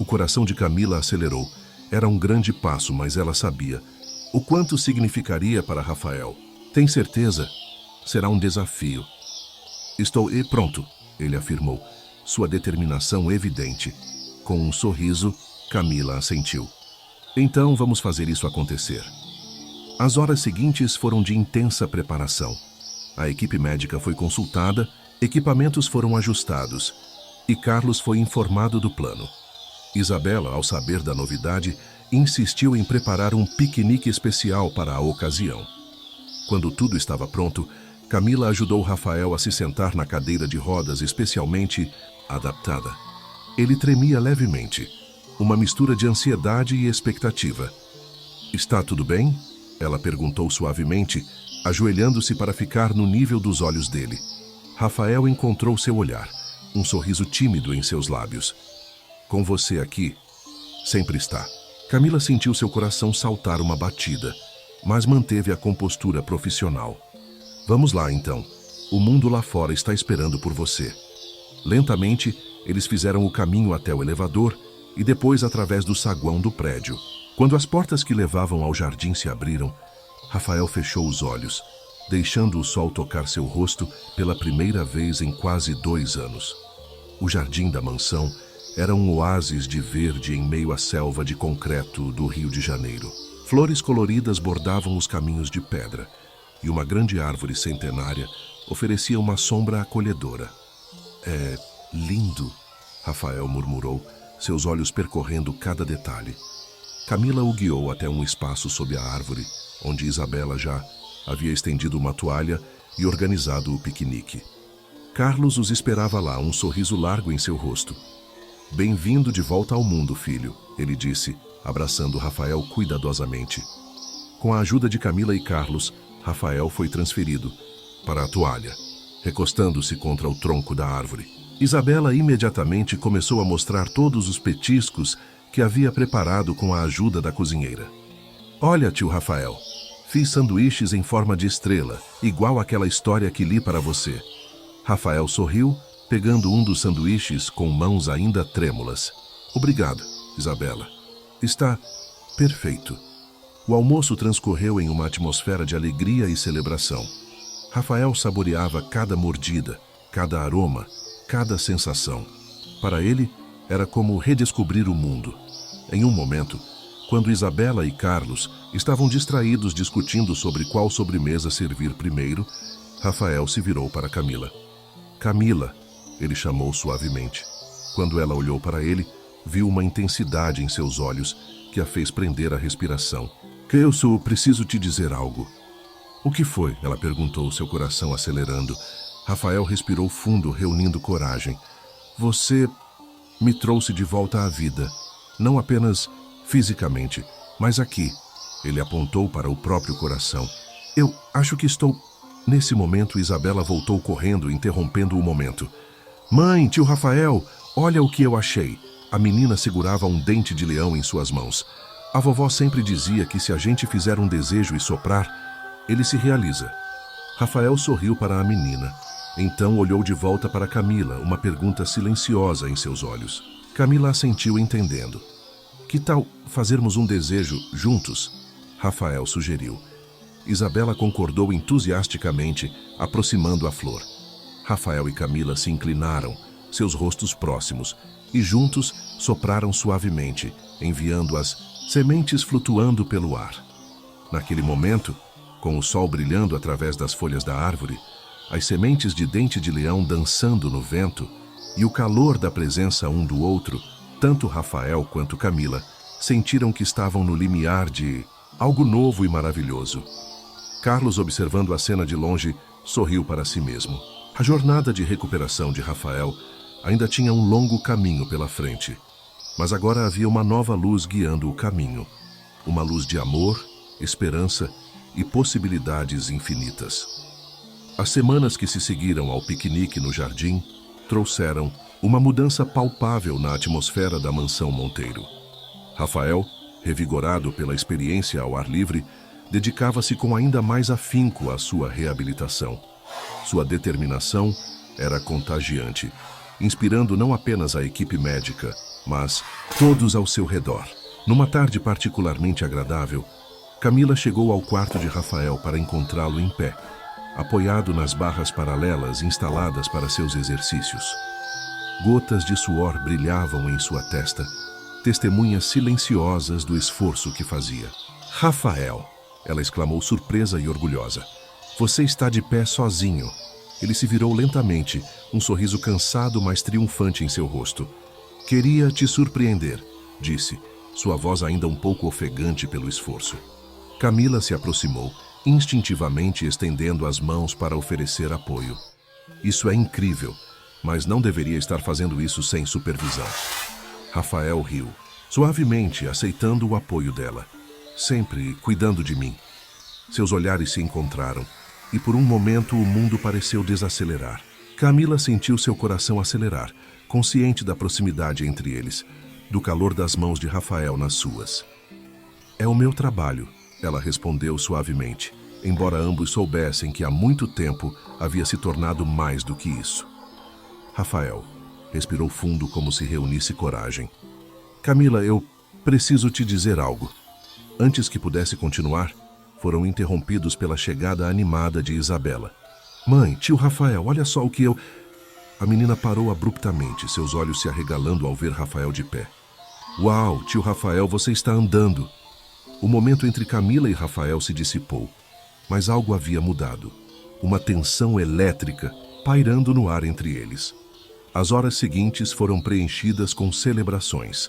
O coração de Camila acelerou. Era um grande passo, mas ela sabia o quanto significaria para Rafael. "Tem certeza? Será um desafio." "Estou pronto", ele afirmou, sua determinação evidente. Com um sorriso, Camila assentiu. "Então vamos fazer isso acontecer." As horas seguintes foram de intensa preparação. A equipe médica foi consultada, equipamentos foram ajustados e Carlos foi informado do plano. Isabela, ao saber da novidade, insistiu em preparar um piquenique especial para a ocasião. Quando tudo estava pronto, Camila ajudou Rafael a se sentar na cadeira de rodas especialmente adaptada. Ele tremia levemente, uma mistura de ansiedade e expectativa. "Está tudo bem?" ela perguntou suavemente, ajoelhando-se para ficar no nível dos olhos dele. Rafael encontrou seu olhar, um sorriso tímido em seus lábios. "Com você aqui, sempre está." Camila sentiu seu coração saltar uma batida, mas manteve a compostura profissional. "Vamos lá, então. O mundo lá fora está esperando por você." Lentamente, eles fizeram o caminho até o elevador e depois através do saguão do prédio. Quando as portas que levavam ao jardim se abriram, Rafael fechou os olhos, deixando o sol tocar seu rosto pela primeira vez em quase 2 anos. O jardim da mansão era um oásis de verde em meio à selva de concreto do Rio de Janeiro. Flores coloridas bordavam os caminhos de pedra, e uma grande árvore centenária oferecia uma sombra acolhedora. "É lindo", Rafael murmurou, seus olhos percorrendo cada detalhe. Camila o guiou até um espaço sob a árvore, onde Isabela já havia estendido uma toalha e organizado o piquenique. Carlos os esperava lá, um sorriso largo em seu rosto. "Bem-vindo de volta ao mundo, filho", ele disse, abraçando Rafael cuidadosamente. Com a ajuda de Camila e Carlos, Rafael foi transferido para a toalha, recostando-se contra o tronco da árvore. Isabela imediatamente começou a mostrar todos os petiscos que havia preparado com a ajuda da cozinheira. "Olha, tio Rafael, fiz sanduíches em forma de estrela, igual àquela história que li para você." Rafael sorriu, pegando um dos sanduíches com mãos ainda trêmulas. "Obrigado, Isabela. Está perfeito." O almoço transcorreu em uma atmosfera de alegria e celebração. Rafael saboreava cada mordida, cada aroma, cada sensação. Para ele, era como redescobrir o mundo. Em um momento, quando Isabela e Carlos estavam distraídos discutindo sobre qual sobremesa servir primeiro, Rafael se virou para Camila. "Camila", ele chamou suavemente. Quando ela olhou para ele, viu uma intensidade em seus olhos que a fez prender a respiração. "Eu preciso te dizer algo." "O que foi?" ela perguntou, seu coração acelerando. Rafael respirou fundo, reunindo coragem. "Você me trouxe de volta à vida, não apenas fisicamente, mas aqui." Ele apontou para o próprio coração. "Eu acho que estou..." Nesse momento, Isabela voltou correndo, interrompendo o momento. "Mãe, tio Rafael, olha o que eu achei." A menina segurava um dente de leão em suas mãos. A vovó sempre dizia que se a gente fizer um desejo e soprar, ele se realiza. Rafael sorriu para a menina. Então olhou de volta para Camila, uma pergunta silenciosa em seus olhos. Camila assentiu, entendendo. Que tal fazermos um desejo juntos? Rafael sugeriu. Isabela concordou entusiasticamente, aproximando a flor. Rafael e Camila se inclinaram, seus rostos próximos, e juntos sopraram suavemente, enviando as sementes flutuando pelo ar. Naquele momento, com o sol brilhando através das folhas da árvore, as sementes de dente de leão dançando no vento e o calor da presença um do outro, tanto Rafael quanto Camila sentiram que estavam no limiar de algo novo e maravilhoso. Carlos, observando a cena de longe, sorriu para si mesmo. A jornada de recuperação de Rafael ainda tinha um longo caminho pela frente, mas agora havia uma nova luz guiando o caminho. Uma luz de amor, esperança e possibilidades infinitas. As semanas que se seguiram ao piquenique no jardim trouxeram uma mudança palpável na atmosfera da mansão Monteiro. Rafael, revigorado pela experiência ao ar livre, dedicava-se com ainda mais afinco à sua reabilitação. Sua determinação era contagiante, inspirando não apenas a equipe médica, mas todos ao seu redor. Numa tarde particularmente agradável, Camila chegou ao quarto de Rafael para encontrá-lo em pé, apoiado nas barras paralelas instaladas para seus exercícios. Gotas de suor brilhavam em sua testa, testemunhas silenciosas do esforço que fazia. "Rafael!" ela exclamou surpresa e orgulhosa. "Você está de pé sozinho." Ele se virou lentamente, um sorriso cansado, mas triunfante em seu rosto. "Queria te surpreender", disse, sua voz ainda um pouco ofegante pelo esforço. Camila se aproximou, instintivamente estendendo as mãos para oferecer apoio. "Isso é incrível, mas não deveria estar fazendo isso sem supervisão." Rafael riu, suavemente aceitando o apoio dela. "Sempre cuidando de mim." Seus olhares se encontraram, e por um momento o mundo pareceu desacelerar. Camila sentiu seu coração acelerar, consciente da proximidade entre eles, do calor das mãos de Rafael nas suas. "É o meu trabalho", ela respondeu suavemente, embora ambos soubessem que há muito tempo havia se tornado mais do que isso. Rafael respirou fundo como se reunisse coragem. "Camila, eu preciso te dizer algo." Antes que pudesse continuar, foram interrompidos pela chegada animada de Isabela. "Mãe, tio Rafael, olha só o que eu..." A menina parou abruptamente, seus olhos se arregalando ao ver Rafael de pé. "Uau, tio Rafael, você está andando." O momento entre Camila e Rafael se dissipou, mas algo havia mudado. Uma tensão elétrica pairando no ar entre eles. As horas seguintes foram preenchidas com celebrações.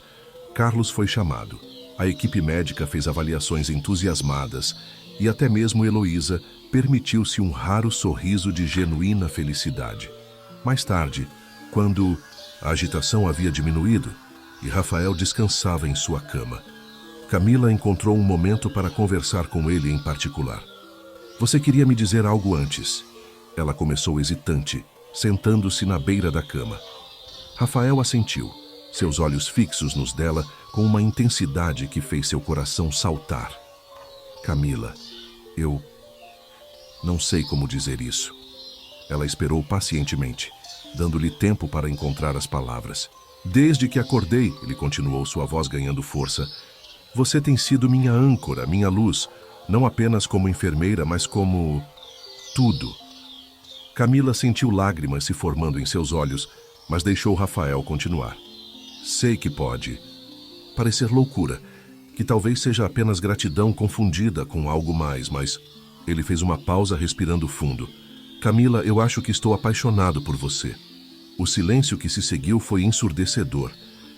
Carlos foi chamado. A equipe médica fez avaliações entusiasmadas e até mesmo Heloísa permitiu-se um raro sorriso de genuína felicidade. Mais tarde, quando a agitação havia diminuído e Rafael descansava em sua cama, Camila encontrou um momento para conversar com ele em particular. "Você queria me dizer algo antes." Ela começou hesitante, sentando-se na beira da cama. Rafael assentiu, seus olhos fixos nos dela com uma intensidade que fez seu coração saltar. "Camila, eu não sei como dizer isso." Ela esperou pacientemente, dando-lhe tempo para encontrar as palavras. "Desde que acordei", ele continuou, sua voz ganhando força, "você tem sido minha âncora, minha luz, não apenas como enfermeira, mas como tudo." Camila sentiu lágrimas se formando em seus olhos, mas deixou Rafael continuar. "Sei que pode parecer loucura, que talvez seja apenas gratidão confundida com algo mais, mas..." Ele fez uma pausa, respirando fundo. "Camila, eu acho que estou apaixonado por você." O silêncio que se seguiu foi ensurdecedor.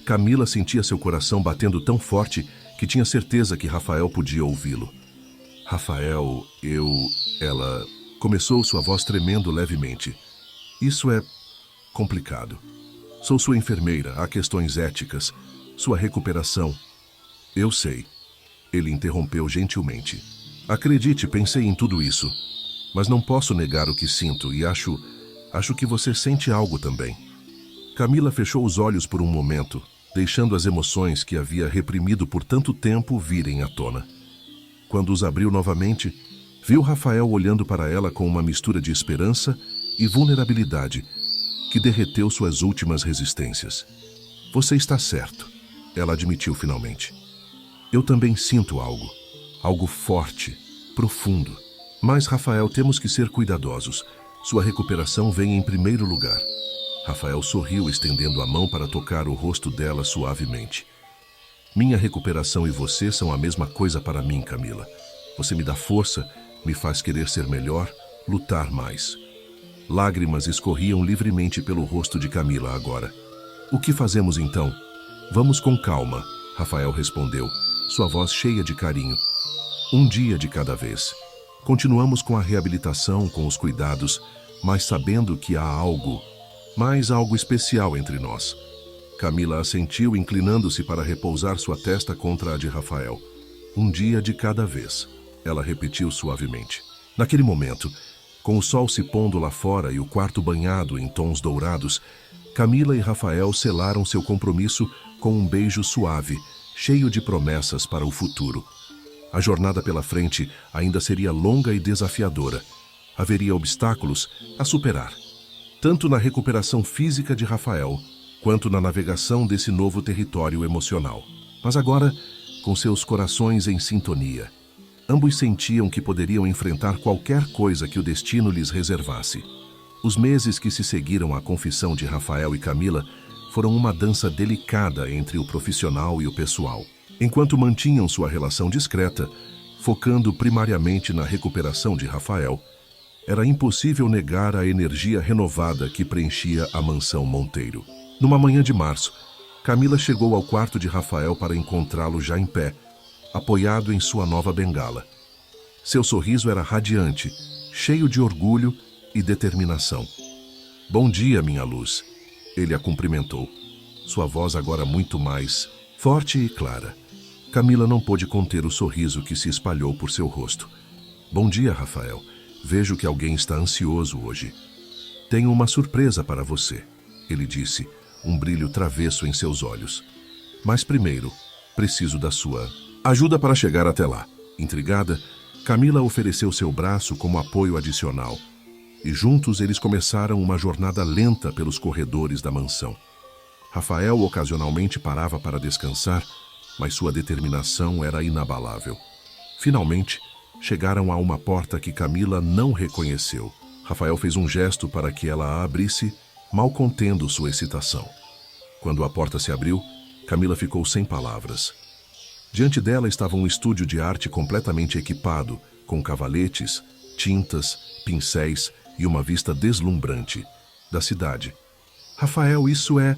Camila sentia seu coração batendo tão forte que tinha certeza que Rafael podia ouvi-lo. "Rafael, Ela começou, sua voz tremendo levemente. "Isso é complicado. Sou sua enfermeira, há questões éticas, sua recuperação." "Eu sei." Ele interrompeu gentilmente. "Acredite, pensei em tudo isso, mas não posso negar o que sinto e acho que você sente algo também." Camila fechou os olhos por um momento, deixando as emoções que havia reprimido por tanto tempo virem à tona. Quando os abriu novamente, viu Rafael olhando para ela com uma mistura de esperança e vulnerabilidade que derreteu suas últimas resistências. Você está certo, ela admitiu finalmente. Eu também sinto algo, algo forte, profundo. Mas, Rafael, temos que ser cuidadosos. Sua recuperação vem em primeiro lugar. Rafael sorriu, estendendo a mão para tocar o rosto dela suavemente. Minha recuperação e você são a mesma coisa para mim, Camila. Você me dá força, me faz querer ser melhor, lutar mais. Lágrimas escorriam livremente pelo rosto de Camila agora. O que fazemos então? Vamos com calma, Rafael respondeu, sua voz cheia de carinho. Um dia de cada vez. Continuamos com a reabilitação, com os cuidados, mas sabendo que há algo, mais algo especial entre nós. Camila assentiu, inclinando-se para repousar sua testa contra a de Rafael. Um dia de cada vez, ela repetiu suavemente. Naquele momento, com o sol se pondo lá fora e o quarto banhado em tons dourados, Camila e Rafael selaram seu compromisso com um beijo suave, cheio de promessas para o futuro. A jornada pela frente ainda seria longa e desafiadora. Haveria obstáculos a superar, tanto na recuperação física de Rafael, quanto na navegação desse novo território emocional. Mas agora, com seus corações em sintonia, ambos sentiam que poderiam enfrentar qualquer coisa que o destino lhes reservasse. Os meses que se seguiram à confissão de Rafael e Camila foram uma dança delicada entre o profissional e o pessoal. Enquanto mantinham sua relação discreta, focando primariamente na recuperação de Rafael, era impossível negar a energia renovada que preenchia a mansão Monteiro. Numa manhã de março, Camila chegou ao quarto de Rafael para encontrá-lo já em pé, apoiado em sua nova bengala. Seu sorriso era radiante, cheio de orgulho e determinação. Bom dia, minha luz. Ele a cumprimentou, sua voz agora muito mais forte e clara. Camila não pôde conter o sorriso que se espalhou por seu rosto. Bom dia, Rafael. Vejo que alguém está ansioso hoje. Tenho uma surpresa para você, ele disse, um brilho travesso em seus olhos. Mas primeiro, preciso da sua ajuda para chegar até lá. Intrigada, Camila ofereceu seu braço como apoio adicional, e juntos eles começaram uma jornada lenta pelos corredores da mansão. Rafael ocasionalmente parava para descansar, mas sua determinação era inabalável. Finalmente, chegaram a uma porta que Camila não reconheceu. Rafael fez um gesto para que ela a abrisse, mal contendo sua excitação. Quando a porta se abriu, Camila ficou sem palavras. Diante dela estava um estúdio de arte completamente equipado, com cavaletes, tintas, pincéis e uma vista deslumbrante da cidade. Rafael, isso é...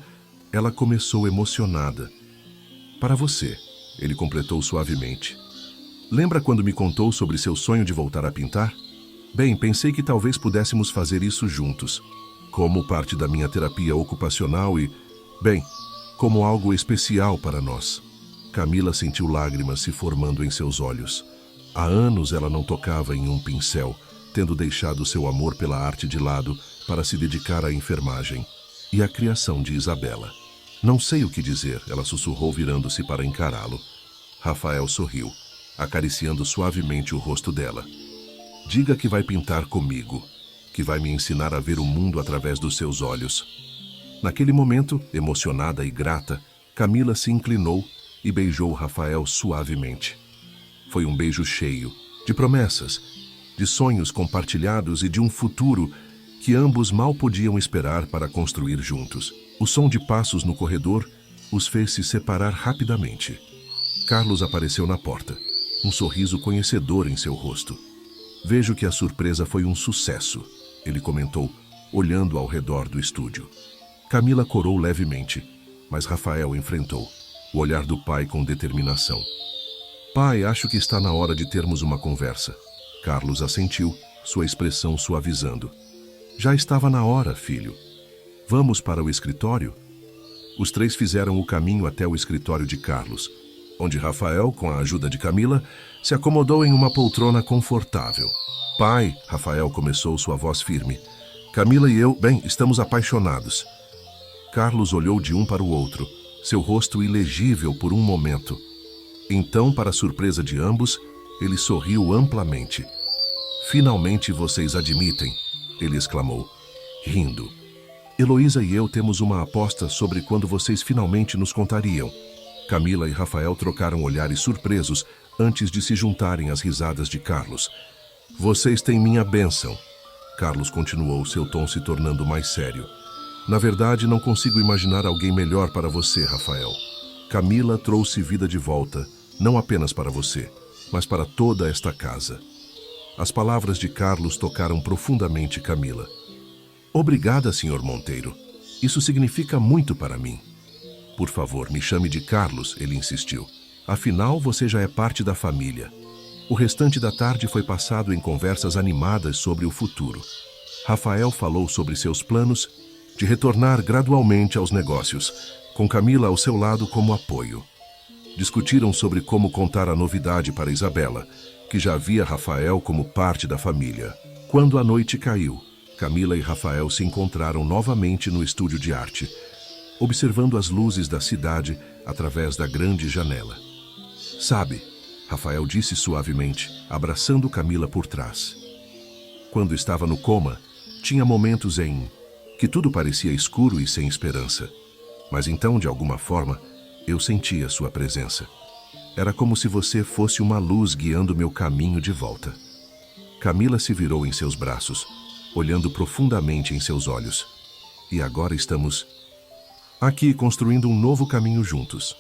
Ela começou emocionada. Para você, ele completou suavemente. Lembra quando me contou sobre seu sonho de voltar a pintar? Bem, pensei que talvez pudéssemos fazer isso juntos, como parte da minha terapia ocupacional e, bem, como algo especial para nós. Camila sentiu lágrimas se formando em seus olhos. Há anos ela não tocava em um pincel, tendo deixado seu amor pela arte de lado para se dedicar à enfermagem e à criação de Isabela. Não sei o que dizer, ela sussurrou virando-se para encará-lo. Rafael sorriu, acariciando suavemente o rosto dela. Diga que vai pintar comigo, que vai me ensinar a ver o mundo através dos seus olhos. Naquele momento, emocionada e grata, Camila se inclinou e beijou Rafael suavemente. Foi um beijo cheio, de promessas, de sonhos compartilhados e de um futuro que ambos mal podiam esperar para construir juntos. O som de passos no corredor os fez se separar rapidamente. Carlos apareceu na porta, um sorriso conhecedor em seu rosto. Vejo que a surpresa foi um sucesso, ele comentou, olhando ao redor do estúdio. Camila corou levemente, mas Rafael enfrentou, o olhar do pai com determinação. Pai, acho que está na hora de termos uma conversa. Carlos assentiu, sua expressão suavizando. Já estava na hora, filho. Vamos para o escritório? Os três fizeram o caminho até o escritório de Carlos, onde Rafael, com a ajuda de Camila, se acomodou em uma poltrona confortável. Pai, Rafael começou sua voz firme. Camila e eu, bem, estamos apaixonados. Carlos olhou de um para o outro, seu rosto ilegível por um momento. Então, para surpresa de ambos, ele sorriu amplamente. Finalmente vocês admitem, ele exclamou. rindo. Heloísa e eu temos uma aposta sobre quando vocês finalmente nos contariam. Camila e Rafael trocaram olhares surpresos antes de se juntarem às risadas de Carlos. Vocês têm minha bênção. Carlos continuou, seu tom se tornando mais sério. Na verdade, não consigo imaginar alguém melhor para você, Rafael. Camila trouxe vida de volta, não apenas para você, mas para toda esta casa. As palavras de Carlos tocaram profundamente Camila. Obrigada, Sr. Monteiro. Isso significa muito para mim. Por favor, me chame de Carlos, ele insistiu. Afinal, você já é parte da família. O restante da tarde foi passado em conversas animadas sobre o futuro. Rafael falou sobre seus planos de retornar gradualmente aos negócios, com Camila ao seu lado como apoio. Discutiram sobre como contar a novidade para Isabela, que já via Rafael como parte da família. Quando a noite caiu, Camila e Rafael se encontraram novamente no estúdio de arte, observando as luzes da cidade através da grande janela. Sabe, Rafael disse suavemente, abraçando Camila por trás. Quando estava no coma, tinha momentos em que tudo parecia escuro e sem esperança. Mas então, de alguma forma, eu sentia sua presença. Era como se você fosse uma luz guiando meu caminho de volta. Camila se virou em seus braços, olhando profundamente em seus olhos. E agora estamos aqui construindo um novo caminho juntos.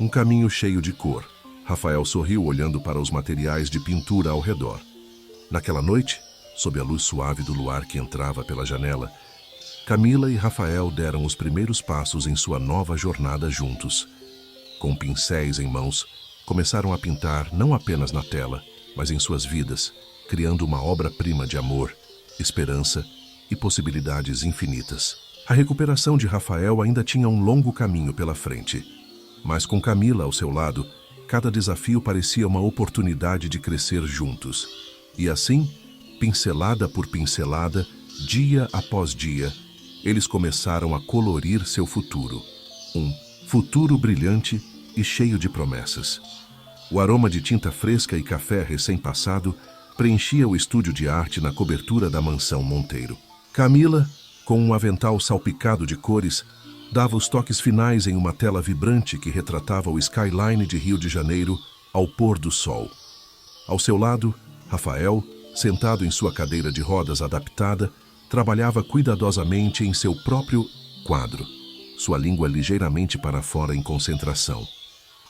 Um caminho cheio de cor. Rafael sorriu olhando para os materiais de pintura ao redor. Naquela noite, sob a luz suave do luar que entrava pela janela, Camila e Rafael deram os primeiros passos em sua nova jornada juntos. Com pincéis em mãos, começaram a pintar não apenas na tela, mas em suas vidas, criando uma obra-prima de amor, esperança e possibilidades infinitas. A recuperação de Rafael ainda tinha um longo caminho pela frente, mas com Camila ao seu lado, cada desafio parecia uma oportunidade de crescer juntos. E assim, pincelada por pincelada, dia após dia, eles começaram a colorir seu futuro. Um futuro brilhante e cheio de promessas. O aroma de tinta fresca e café recém-passado preenchia o estúdio de arte na cobertura da mansão Monteiro. Camila, com um avental salpicado de cores, dava os toques finais em uma tela vibrante que retratava o skyline de Rio de Janeiro ao pôr do sol. Ao seu lado, Rafael, sentado em sua cadeira de rodas adaptada, trabalhava cuidadosamente em seu próprio quadro, sua língua ligeiramente para fora em concentração.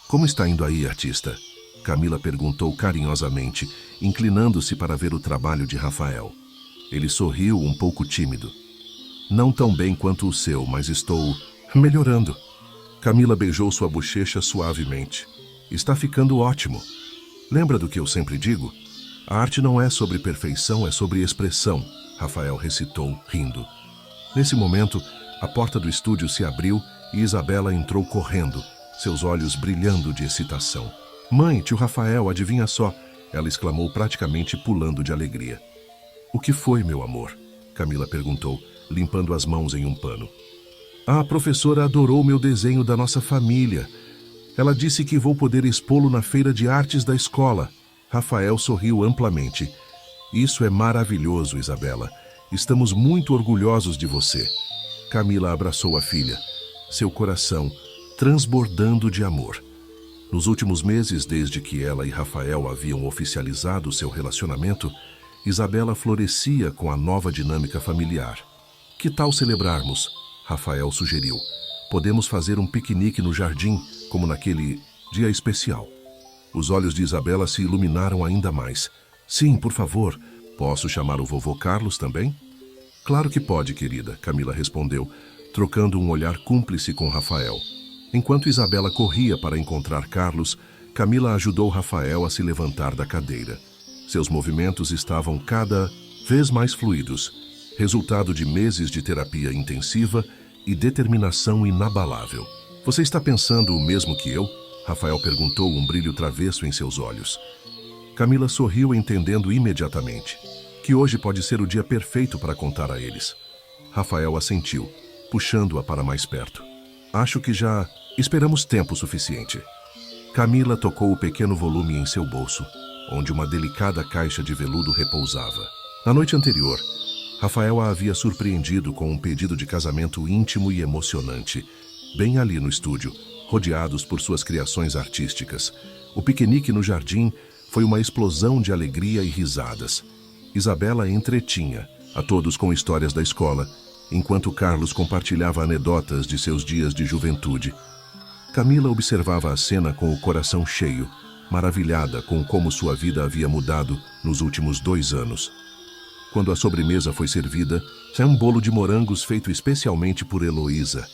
Como está indo aí, artista? Camila perguntou carinhosamente, inclinando-se para ver o trabalho de Rafael. Ele sorriu um pouco tímido. Não tão bem quanto o seu, mas estou melhorando. Camila beijou sua bochecha suavemente. Está ficando ótimo. Lembra do que eu sempre digo? A arte não é sobre perfeição, é sobre expressão, Rafael recitou, rindo. Nesse momento, a porta do estúdio se abriu e Isabela entrou correndo, seus olhos brilhando de excitação. Mãe, tio Rafael, adivinha só, ela exclamou praticamente pulando de alegria. O que foi, meu amor? Camila perguntou, limpando as mãos em um pano. A professora adorou meu desenho da nossa família. Ela disse que vou poder expô-lo na feira de artes da escola. Rafael sorriu amplamente. Isso é maravilhoso, Isabela. Estamos muito orgulhosos de você. Camila abraçou a filha, seu coração transbordando de amor. Nos últimos meses, desde que ela e Rafael haviam oficializado seu relacionamento, Isabela florescia com a nova dinâmica familiar. Que tal celebrarmos? Rafael sugeriu. Podemos fazer um piquenique no jardim, como naquele dia especial. Os olhos de Isabela se iluminaram ainda mais. Sim, por favor. Posso chamar o vovô Carlos também? Claro que pode, querida, Camila respondeu, trocando um olhar cúmplice com Rafael. Enquanto Isabela corria para encontrar Carlos, Camila ajudou Rafael a se levantar da cadeira. Seus movimentos estavam cada vez mais fluidos, resultado de meses de terapia intensiva e determinação inabalável. Você está pensando o mesmo que eu? Rafael perguntou, um brilho travesso em seus olhos. Camila sorriu, entendendo imediatamente que hoje pode ser o dia perfeito para contar a eles. Rafael assentiu, puxando-a para mais perto. Acho que já esperamos tempo suficiente. Camila tocou o pequeno volume em seu bolso, onde uma delicada caixa de veludo repousava. Na noite anterior, Rafael a havia surpreendido com um pedido de casamento íntimo e emocionante, bem ali no estúdio, rodeados por suas criações artísticas. O piquenique no jardim foi uma explosão de alegria e risadas. Isabela entretinha a todos com histórias da escola, enquanto Carlos compartilhava anedotas de seus dias de juventude. Camila observava a cena com o coração cheio, maravilhada com como sua vida havia mudado nos últimos 2 anos. Quando a sobremesa foi servida, saiu um bolo de morangos feito especialmente por Heloísa.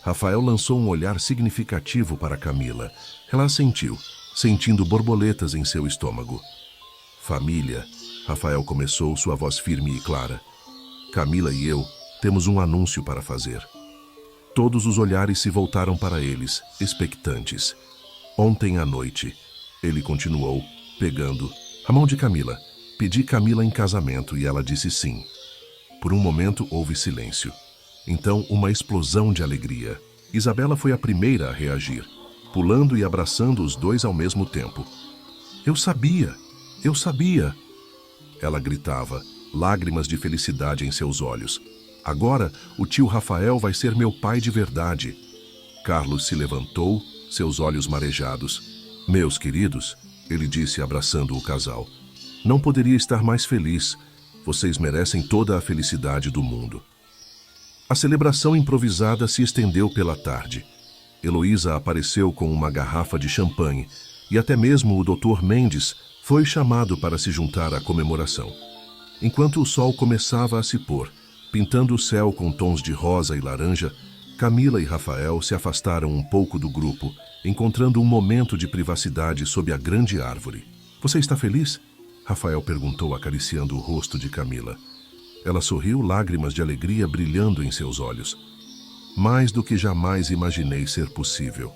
Rafael lançou um olhar significativo para Camila. Ela assentiu, sentindo borboletas em seu estômago. Família, Rafael começou, sua voz firme e clara. Camila e eu temos um anúncio para fazer. Todos os olhares se voltaram para eles, expectantes. Ontem à noite, ele continuou, pegando a mão de Camila. Pedi Camila em casamento e ela disse sim. Por um momento houve silêncio. Então, uma explosão de alegria. Isabela foi a primeira a reagir, pulando e abraçando os dois ao mesmo tempo. Eu sabia! Eu sabia! Ela gritava, lágrimas de felicidade em seus olhos. Agora, o tio Rafael vai ser meu pai de verdade. Carlos se levantou, seus olhos marejados. Meus queridos, ele disse abraçando o casal. Não poderia estar mais feliz. Vocês merecem toda a felicidade do mundo. A celebração improvisada se estendeu pela tarde. Heloísa apareceu com uma garrafa de champanhe e até mesmo o Dr. Mendes foi chamado para se juntar à comemoração. Enquanto o sol começava a se pôr, pintando o céu com tons de rosa e laranja, Camila e Rafael se afastaram um pouco do grupo, encontrando um momento de privacidade sob a grande árvore. Você está feliz? Rafael perguntou acariciando o rosto de Camila. Ela sorriu, lágrimas de alegria brilhando em seus olhos. Mais do que jamais imaginei ser possível.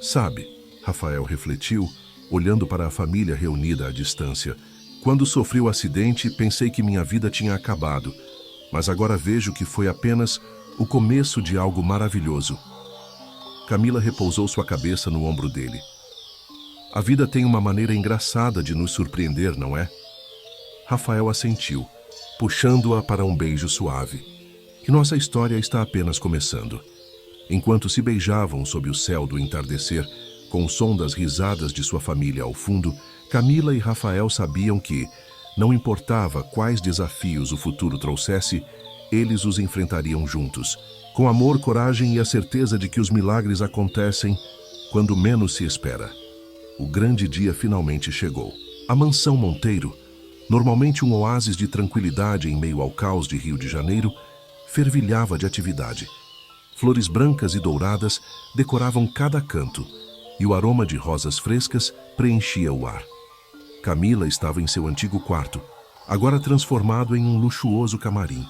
Sabe, Rafael refletiu, olhando para a família reunida à distância. Quando sofri o acidente, pensei que minha vida tinha acabado, mas agora vejo que foi apenas o começo de algo maravilhoso. Camila repousou sua cabeça no ombro dele. A vida tem uma maneira engraçada de nos surpreender, não é? Rafael assentiu, puxando-a para um beijo suave. E nossa história está apenas começando. Enquanto se beijavam sob o céu do entardecer, com o som das risadas de sua família ao fundo, Camila e Rafael sabiam que, não importava quais desafios o futuro trouxesse, eles os enfrentariam juntos, com amor, coragem e a certeza de que os milagres acontecem quando menos se espera. O grande dia finalmente chegou. A mansão Monteiro, normalmente um oásis de tranquilidade em meio ao caos de Rio de Janeiro, fervilhava de atividade. Flores brancas e douradas decoravam cada canto, e o aroma de rosas frescas preenchia o ar. Camila estava em seu antigo quarto, agora transformado em um luxuoso camarim.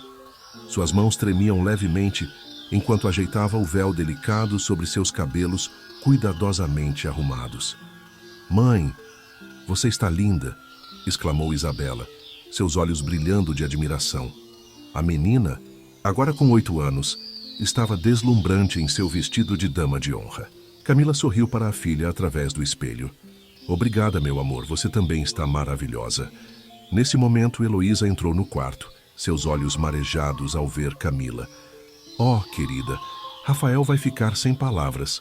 Suas mãos tremiam levemente enquanto ajeitava o véu delicado sobre seus cabelos cuidadosamente arrumados. Mãe, você está linda, exclamou Isabela, seus olhos brilhando de admiração. A menina, agora com 8 anos, estava deslumbrante em seu vestido de dama de honra. Camila sorriu para a filha através do espelho. Obrigada, meu amor, você também está maravilhosa. Nesse momento, Heloísa entrou no quarto, seus olhos marejados ao ver Camila. Oh, querida, Rafael vai ficar sem palavras.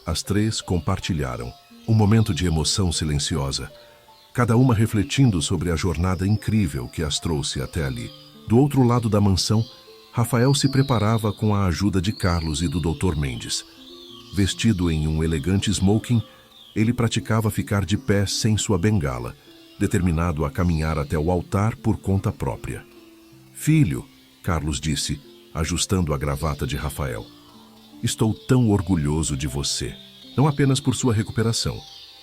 As 3 compartilharam. Um momento de emoção silenciosa, cada uma refletindo sobre a jornada incrível que as trouxe até ali. Do outro lado da mansão, Rafael se preparava com a ajuda de Carlos e do Dr. Mendes. Vestido em um elegante smoking, ele praticava ficar de pé sem sua bengala, determinado a caminhar até o altar por conta própria. Filho, Carlos disse, ajustando a gravata de Rafael, estou tão orgulhoso de você. Não apenas por sua recuperação,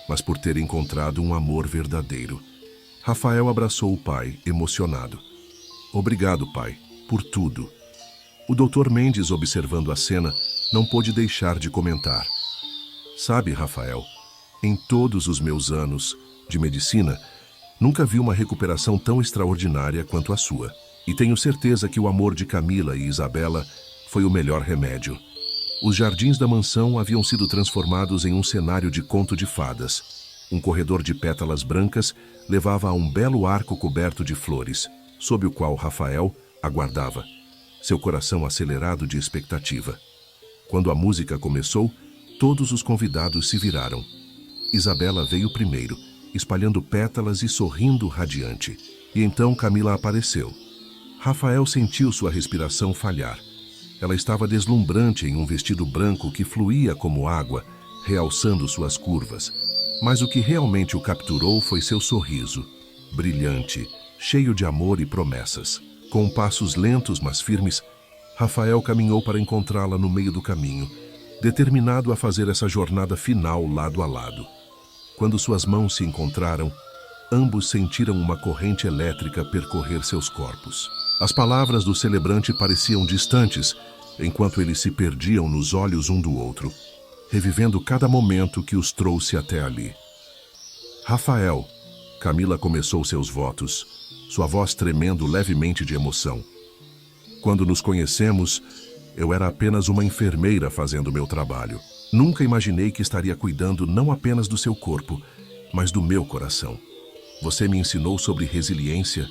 mas por ter encontrado um amor verdadeiro. Rafael abraçou o pai, emocionado. Obrigado, pai, por tudo. O Dr. Mendes, observando a cena, não pôde deixar de comentar. Sabe, Rafael, em todos os meus anos de medicina, nunca vi uma recuperação tão extraordinária quanto a sua. E tenho certeza que o amor de Camila e Isabela foi o melhor remédio. Os jardins da mansão haviam sido transformados em um cenário de conto de fadas. Um corredor de pétalas brancas levava a um belo arco coberto de flores, sob o qual Rafael Aguardava, seu coração acelerado de expectativa. Quando a música começou, todos os convidados se viraram. Isabela veio primeiro, espalhando pétalas e sorrindo radiante. E então Camila apareceu. Rafael sentiu sua respiração falhar. Ela estava deslumbrante em um vestido branco que fluía como água, realçando suas curvas. Mas o que realmente o capturou foi seu sorriso, brilhante, cheio de amor e promessas. Com passos lentos, mas firmes, Rafael caminhou para encontrá-la no meio do caminho, determinado a fazer essa jornada final lado a lado. Quando suas mãos se encontraram, ambos sentiram uma corrente elétrica percorrer seus corpos. As palavras do celebrante pareciam distantes, enquanto eles se perdiam nos olhos um do outro, revivendo cada momento que os trouxe até ali. Rafael, Camila começou seus votos, sua voz tremendo levemente de emoção. Quando nos conhecemos, eu era apenas uma enfermeira fazendo meu trabalho. Nunca imaginei que estaria cuidando não apenas do seu corpo, mas do meu coração. Você me ensinou sobre resiliência,